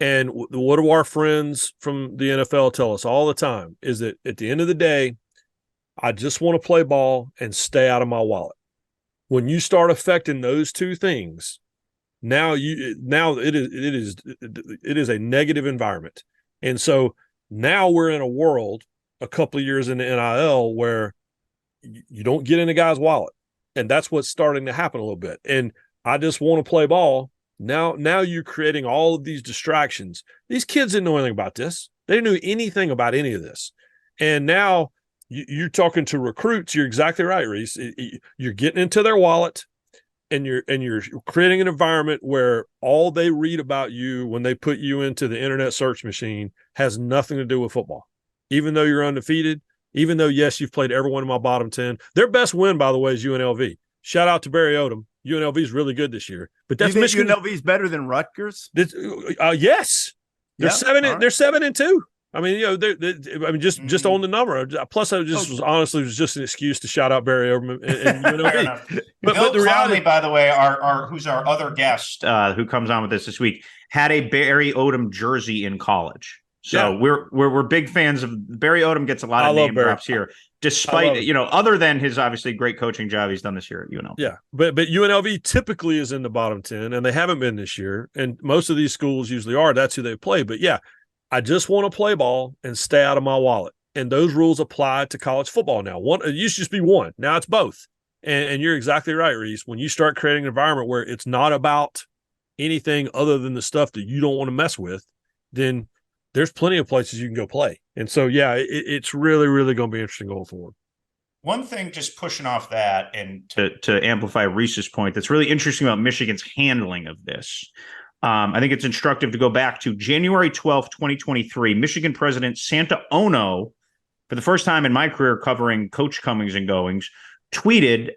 Speaker 4: And what do our friends from the NFL tell us all the time is that at the end of the day, I just want to play ball and stay out of my wallet. When you start affecting those two things, now it is a negative environment. And so now we're in a world a couple of years into NIL where you don't get in a guy's wallet. And that's what's starting to happen a little bit. And I just want to play ball. Now you're creating all of these distractions. These kids didn't know anything about this. They didn't know anything about any of this. And now you're talking to recruits. You're exactly right, Rece. You're getting into their wallet, and you're creating an environment where all they read about you when they put you into the internet search machine has nothing to do with football. Even though you're undefeated, even though, yes, you've played every one of my bottom 10. Their best win, by the way, is UNLV. Shout out to Barry Odom. UNLV is really good this year. But that's Michigan.
Speaker 1: UNLV is better than Rutgers?
Speaker 4: Yes. They're 7-2. I mean, just on the number. Plus, I just was just an excuse to shout out Barry Odom and UNLV.
Speaker 3: but the reality, by the way, who's our other guest who comes on with us this week, had a Barry Odom jersey in college. So we're big fans of Barry Odom. Gets a lot of name drops here, despite other than his obviously great coaching job he's done this year at UNLV.
Speaker 4: Yeah, but UNLV typically is in the bottom 10, and they haven't been this year. And most of these schools usually are. That's who they play. But yeah, I just want to play ball and stay out of my wallet. And those rules apply to college football now. It used to just be one. Now it's both. And you're exactly right, Rece. When you start creating an environment where it's not about anything other than the stuff that you don't want to mess with, then there's plenty of places you can go play. And so, yeah, it's really, really going to be interesting going forward.
Speaker 3: One thing, just pushing off that, and
Speaker 2: to amplify Rece's point, that's really interesting about Michigan's handling of this. I think it's instructive to go back to January 12th, 2023. Michigan President Santa Ono, for the first time in my career covering coach comings and goings, tweeted,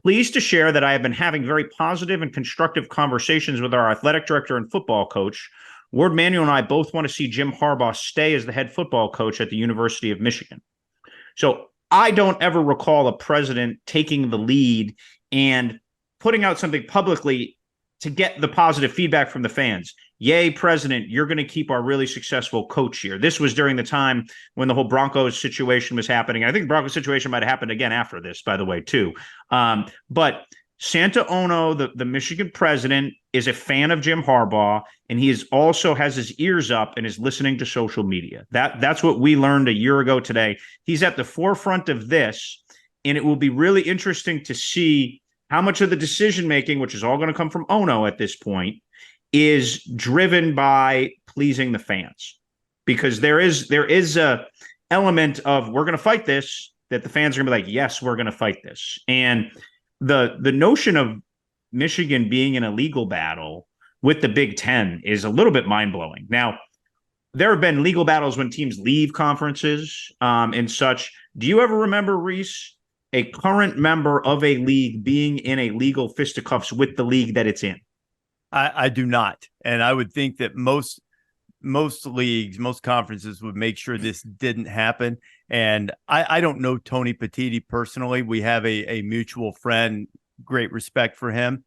Speaker 2: "Pleased to share that I have been having very positive and constructive conversations with our athletic director and football coach. Ward Manuel and I both want to see Jim Harbaugh stay as the head football coach at the University of Michigan." So I don't ever recall a president taking the lead and putting out something publicly to get the positive feedback from the fans. Yay, president, you're going to keep our really successful coach here. This was during the time when the whole Broncos situation was happening. I think the Broncos situation might have happened again after this, by the way, too. But Santa Ono, the Michigan president, is a fan of Jim Harbaugh, and he also has his ears up and is listening to social media. That's what we learned a year ago today. He's at the forefront of this, and it will be really interesting to see how much of the decision-making, which is all going to come from Ono at this point, is driven by pleasing the fans. Because there is a element of, we're going to fight this, that the fans are going to be like, yes, we're going to fight this. And the notion of Michigan being in a legal battle with the Big Ten is a little bit mind-blowing. Now, there have been legal battles when teams leave conferences and such. Do you ever remember, Rece, a current member of a league being in a legal fisticuffs with the league that it's in?
Speaker 1: I do not. And I would think that most leagues, most conferences would make sure this didn't happen. And I don't know Tony Petitti personally. We have a mutual friend, great respect for him.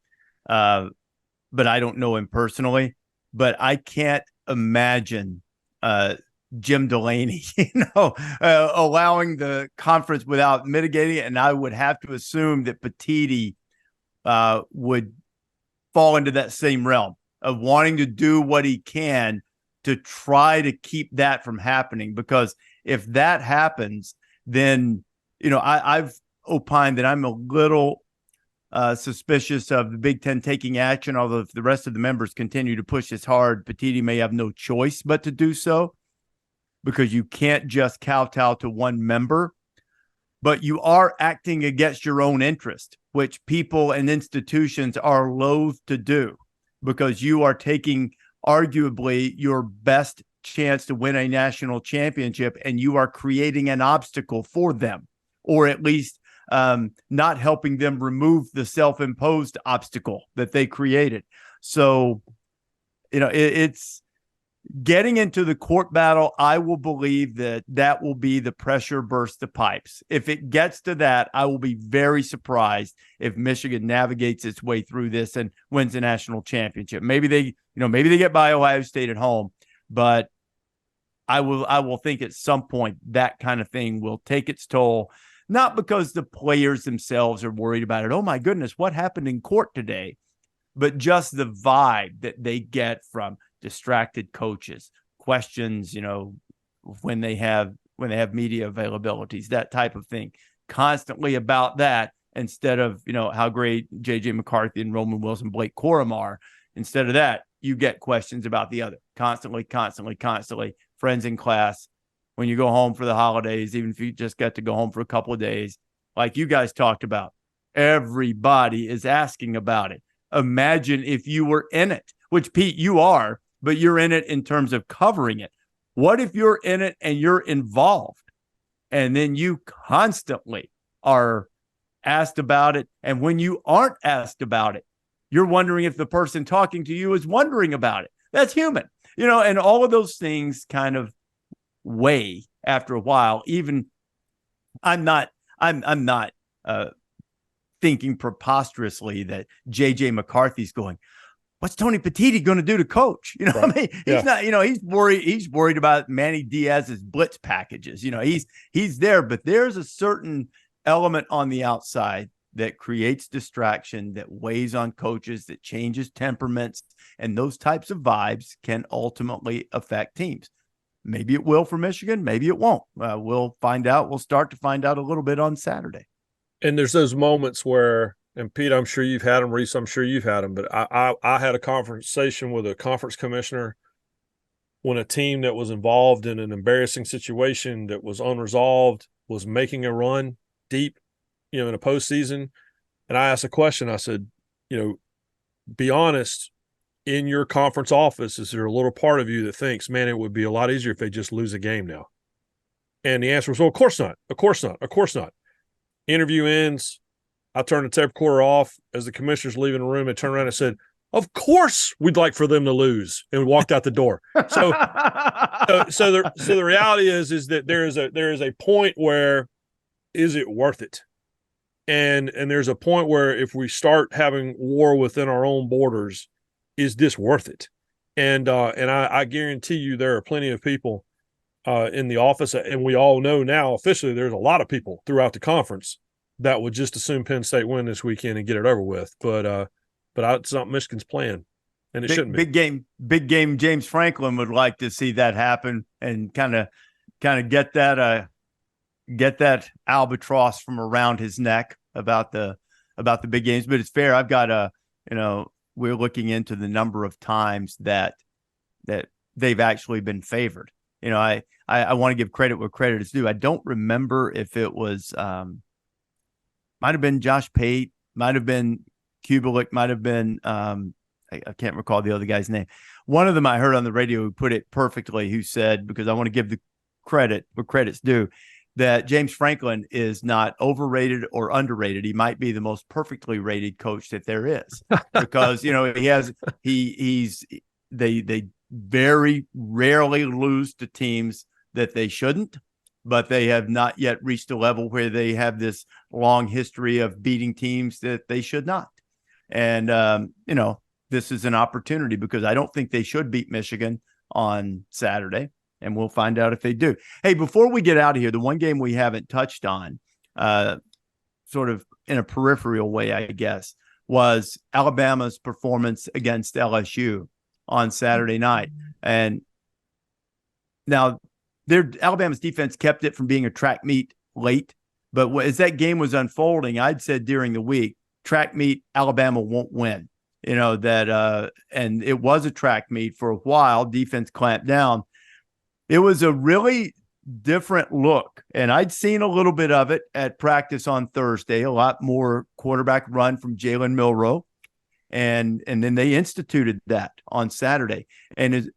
Speaker 1: But I don't know him personally. But I can't imagine Jim Delaney, allowing the conference without mitigating it. And I would have to assume that Petitti would fall into that same realm of wanting to do what he can to try to keep that from happening. Because if that happens, then, I've opined that I'm a little suspicious of the Big Ten taking action, although if the rest of the members continue to push this hard, Petitti may have no choice but to do so, because you can't just kowtow to one member. But you are acting against your own interest, which people and institutions are loath to do, because you are taking arguably your best chance to win a national championship, and you are creating an obstacle for them, or at least not helping them remove the self-imposed obstacle that they created. So, it's getting into the court battle. I will believe that will be the pressure burst the pipes. If it gets to that, I will be very surprised if Michigan navigates its way through this and wins a national championship. Maybe they get by Ohio State at home, but I will think at some point that kind of thing will take its toll, not because the players themselves are worried about it. Oh my goodness, what happened in court today? But just the vibe that they get from distracted coaches, questions, when they have media availabilities, that type of thing, constantly about that, instead of, how great JJ McCarthy and Roman Wilson, Blake Corum are. Instead of that, you get questions about the other constantly, friends in class. When you go home for the holidays, even if you just get to go home for a couple of days, like you guys talked about, everybody is asking about it. Imagine if you were in it, which, Pete, you are, but you're in it in terms of covering it. What if you're in it and you're involved, and then you constantly are asked about it? And when you aren't asked about it, you're wondering if the person talking to you is wondering about it. That's human, and all of those things kind of weigh after a while. Even I'm not thinking preposterously that JJ McCarthy's going, what's Tony Petitti going to do to coach? Right. I mean, he's not, he's worried about Manny Diaz's blitz packages. He's there, but there's a certain element on the outside that creates distraction, that weighs on coaches, that changes temperaments, and those types of vibes can ultimately affect teams. Maybe it will for Michigan. Maybe it won't. We'll find out. We'll start to find out a little bit on Saturday.
Speaker 4: And there's those moments where, and Pete, I'm sure you've had them, Rece, I'm sure you've had them, but I had a conversation with a conference commissioner when a team that was involved in an embarrassing situation that was unresolved was making a run deep, in a postseason. And I asked a question. I said, be honest, in your conference office, is there a little part of you that thinks, man, it would be a lot easier if they just lose a game now? And the answer was, well, of course not. Of course not. Of course not. Interview ends. I turned the tape recorder off as the commissioner's leaving the room and turned around and said, of course we'd like for them to lose, and walked out the door. So the reality is that there is a point where, is it worth it? And there's a point where if we start having war within our own borders, is this worth it? And I guarantee you there are plenty of people in the office, and we all know now officially there's a lot of people throughout the conference that would just assume Penn State win this weekend and get it over with. But it's not Michigan's plan, and it shouldn't be.
Speaker 1: Big game. James Franklin would like to see that happen and kind of get that albatross from around his neck about the big games. But it's fair. I've got we're looking into the number of times that they've actually been favored. I want to give credit where credit is due. I don't remember if it was might have been Josh Pate, might have been Kubelik, might have been I can't recall the other guy's name. One of them I heard on the radio who put it perfectly, who said, because I want to give the credit where credit's due, that James Franklin is not overrated or underrated. He might be the most perfectly rated coach that there is, because they very rarely lose to teams that they shouldn't, but they have not yet reached a level where they have this long history of beating teams that they should not. And this is an opportunity, because I don't think they should beat Michigan on Saturday. And we'll find out if they do. Hey, before we get out of here, the one game we haven't touched on, sort of in a peripheral way, I guess, was Alabama's performance against LSU on Saturday night. And now Alabama's defense kept it from being a track meet late. But as that game was unfolding, I'd said during the week, track meet, Alabama won't win. And it was a track meet for a while. Defense clamped down. It was a really different look, and I'd seen a little bit of it at practice on Thursday, a lot more quarterback run from Jalen Milroe, and then they instituted that on Saturday. And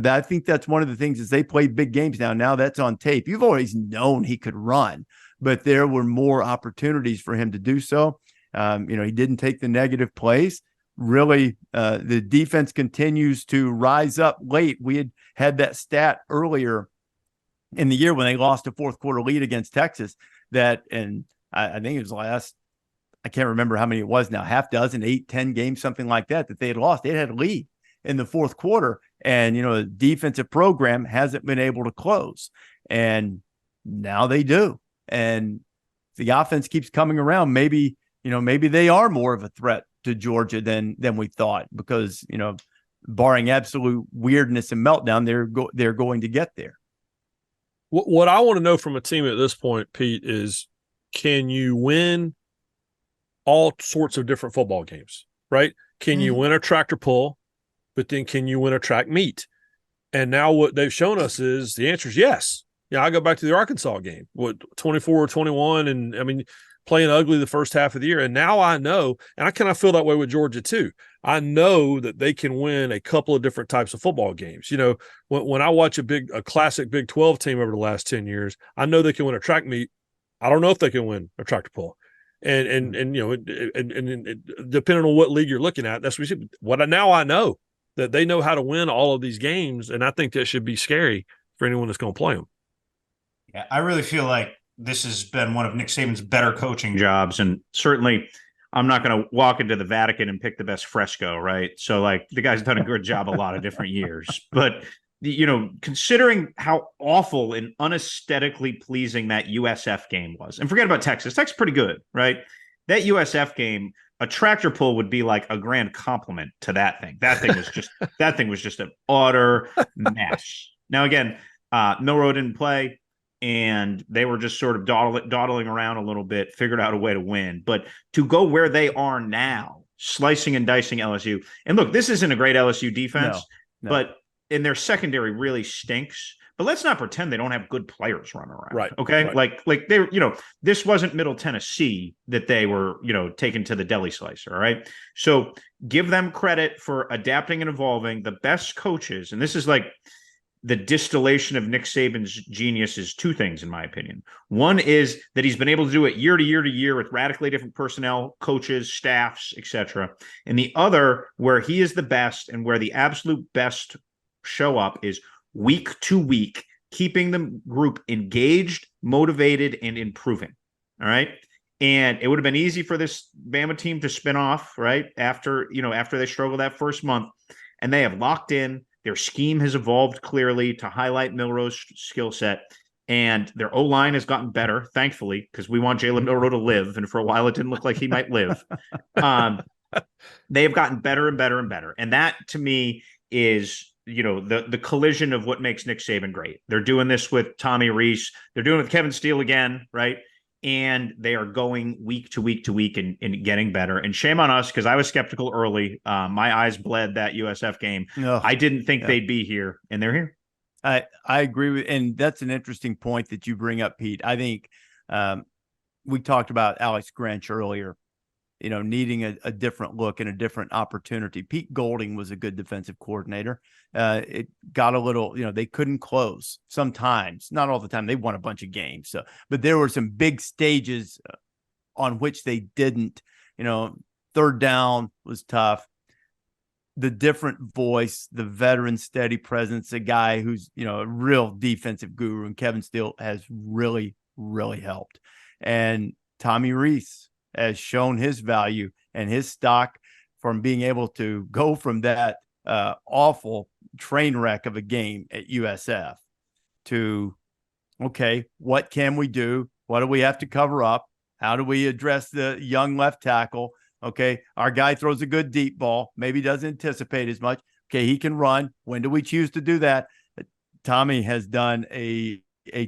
Speaker 1: I think that's one of the things, is they play big games now. Now that's on tape. You've always known he could run, but there were more opportunities for him to do so. He didn't take the negative plays. Really, the defense continues to rise up late. We had that stat earlier in the year when they lost a fourth quarter lead against Texas, and I think it was I can't remember how many it was now, half dozen, 8, 10 games, something like that they had lost. They had a lead in the fourth quarter, and the defensive program hasn't been able to close, and now they do. And the offense keeps coming around. Maybe they are more of a threat to Georgia than we thought, because barring absolute weirdness and meltdown, they're going to get there.
Speaker 4: What I want to know from a team at this point, Pete, is, can you win all sorts of different football games, right? Can you win a tractor pull, but then can you win a track meet? And now what they've shown us is the answer is yes. Yeah, I go back to the Arkansas game, 24-21, and I mean, playing ugly the first half of the year. And now I know, and I kind of feel that way with Georgia too. I know that they can win a couple of different types of football games. When I watch a classic Big 12 team over the last 10 years, I know they can win a track meet. I don't know if they can win a tractor pull. And depending on what league you're looking at, that's what now I know, that they know how to win all of these games. And I think that should be scary for anyone that's going to play them.
Speaker 3: Yeah, I really feel like this has been one of Nick Saban's better coaching jobs. And certainly I'm not going to walk into the Vatican and pick the best fresco, right? So the guy's done a good job a lot of different years. But, considering how awful and unesthetically pleasing that USF game was, and forget about Texas. Texas is pretty good, right? That USF game, a tractor pull would be like a grand compliment to that thing. That thing was just an utter mess. Now, again,
Speaker 2: Milroe didn't play, and they were just sort of dawdling around a little bit, figured out a way to win. But to go where they are now, slicing and dicing LSU, and look, this isn't a great LSU defense, but in their secondary really stinks. But let's not pretend they don't have good players running around.
Speaker 4: Right.
Speaker 2: Okay.
Speaker 4: Right.
Speaker 2: Like they, this wasn't Middle Tennessee that they were, taken to the deli slicer. All right. So give them credit for adapting and evolving. The best coaches, and this is like the distillation of Nick Saban's genius, is two things, in my opinion. One is that he's been able to do it year to year to year with radically different personnel, coaches, staffs, etc. And the other, where he is the best and where the absolute best show up, is week to week, keeping the group engaged, motivated, and improving. All right. And it would have been easy for this Bama team to spin off, right, after they struggled that first month. And they have locked in. Their scheme has evolved clearly to highlight Milroe's skill set. And their O-line has gotten better, thankfully, because we want Jalen Milroe to live. And for a while, it didn't look like he might live. They have gotten better and better and better. And that, to me, is the collision of what makes Nick Saban great. They're doing this with Tommy Rece. They're doing it with Kevin Steele again, right? And they are going week to week to week and getting better. And shame on us, because I was skeptical early. My eyes bled that USF game. I didn't think they'd be here, and they're here.
Speaker 1: I agree with, and that's an interesting point that you bring up, Pete. I think we talked about Alex Grinch earlier, needing a different look and a different opportunity. Pete Golding was a good defensive coordinator. It got a little, they couldn't close sometimes, not all the time. They won a bunch of games. So, but there were some big stages on which they didn't, third down was tough. The different voice, the veteran steady presence, a guy who's, a real defensive guru, and Kevin Steele has really, really helped. And Tommy Rece has shown his value and his stock from being able to go from that awful train wreck of a game at USF to, okay, what can we do? What do we have to cover up? How do we address the young left tackle? Okay, our guy throws a good deep ball, maybe doesn't anticipate as much. Okay, he can run. When do we choose to do that? Tommy has done a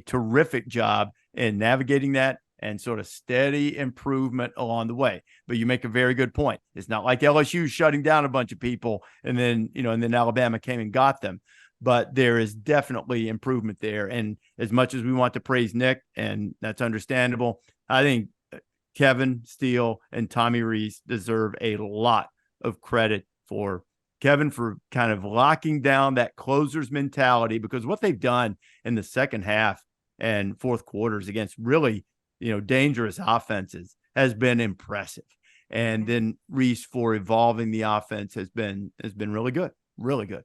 Speaker 1: terrific job in navigating that and sort of steady improvement along the way. But you make a very good point. It's not like LSU shutting down a bunch of people and then Alabama came and got them. But there is definitely improvement there. And as much as we want to praise Nick, and that's understandable, I think Kevin Steele and Tommy Rece deserve a lot of credit for Kevin for kind of locking down that closer's mentality, because what they've done in the second half and fourth quarters against really dangerous offenses has been impressive. And then Rece for evolving the offense has been really good, really good.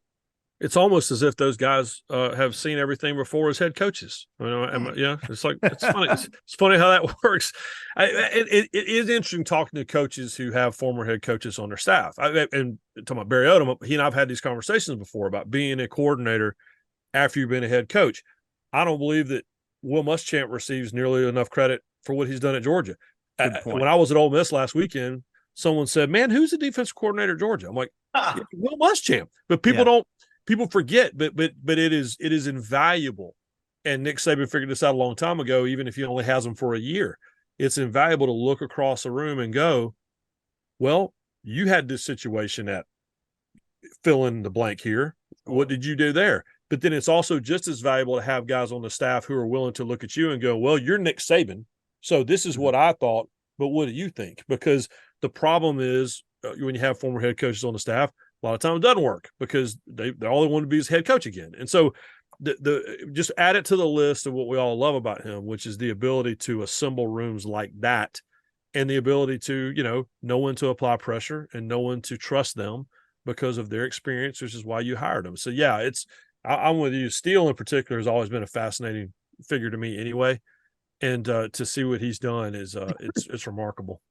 Speaker 4: It's almost as if those guys have seen everything before as head coaches. It's like, it's funny. It's funny how that works. It is interesting talking to coaches who have former head coaches on their staff. And talking about Barry Odom, he and I've had these conversations before about being a coordinator after you've been a head coach. I don't believe that Will Muschamp receives nearly enough credit for what he's done at Georgia. When I was at Ole Miss last weekend, someone said, "Man, who's the defensive coordinator at Georgia?" I'm like, Will Muschamp. But people forget, but it is invaluable. And Nick Saban figured this out a long time ago, even if he only has them for a year. It's invaluable to look across the room and go, well, you had this situation at fill in the blank here. What did you do there? But then it's also just as valuable to have guys on the staff who are willing to look at you and go, well, you're Nick Saban, so this is what I thought, but what do you think? Because the problem is when you have former head coaches on the staff, a lot of times it doesn't work because they all they want to be is head coach again. And so the just add it to the list of what we all love about him, which is the ability to assemble rooms like that and the ability to, know when to apply pressure and know when to trust them because of their experience, which is why you hired them. So, yeah, I'm with you. Steele in particular has always been a fascinating figure to me anyway. And to see what he's done is it's remarkable.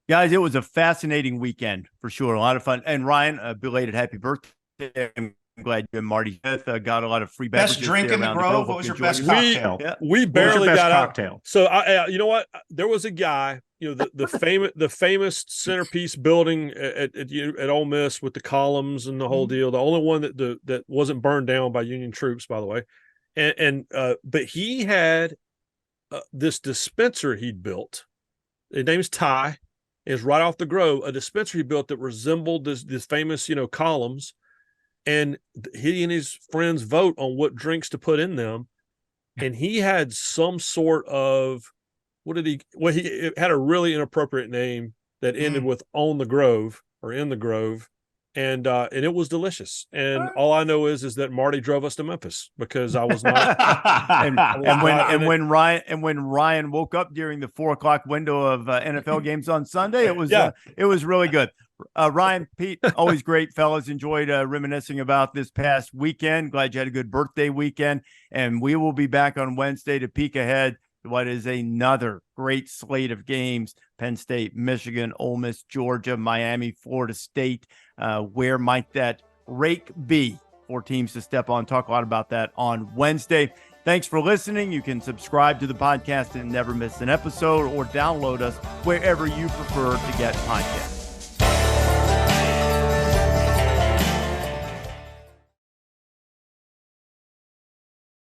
Speaker 1: Guys, it was a fascinating weekend for sure. A lot of fun. And Ryan, a belated happy birthday. I'm glad you and Marty Smith got a lot of free beverages.
Speaker 3: Best drink in the Grove. What was your best cocktail?
Speaker 4: We barely got
Speaker 2: cocktail.
Speaker 4: Out. So you know what? There was a guy, the famous centerpiece building at Ole Miss with the columns and the whole deal. The only one that wasn't burned down by Union troops, by the way. But he had this dispenser he'd built. His name's Ty. Is right off the Grove, a dispenser he built that resembled this famous, columns. And he and his friends vote on what drinks to put in them. And he had some sort of, he had a really inappropriate name that ended with On the Grove or In the Grove. And it was delicious. And all I know is that Marty drove us to Memphis because I was not.
Speaker 1: when Ryan woke up during the 4:00 window of NFL games on Sunday, it was really good. Ryan, Pete, always great, fellas. Enjoyed reminiscing about this past weekend. Glad you had a good birthday weekend. And we will be back on Wednesday to peek ahead to what is another great slate of games. Penn State, Michigan, Ole Miss, Georgia, Miami, Florida State. Where might that rake be for teams to step on? Talk a lot about that on Wednesday. Thanks for listening. You can subscribe to the podcast and never miss an episode, or download us wherever you prefer to get podcasts.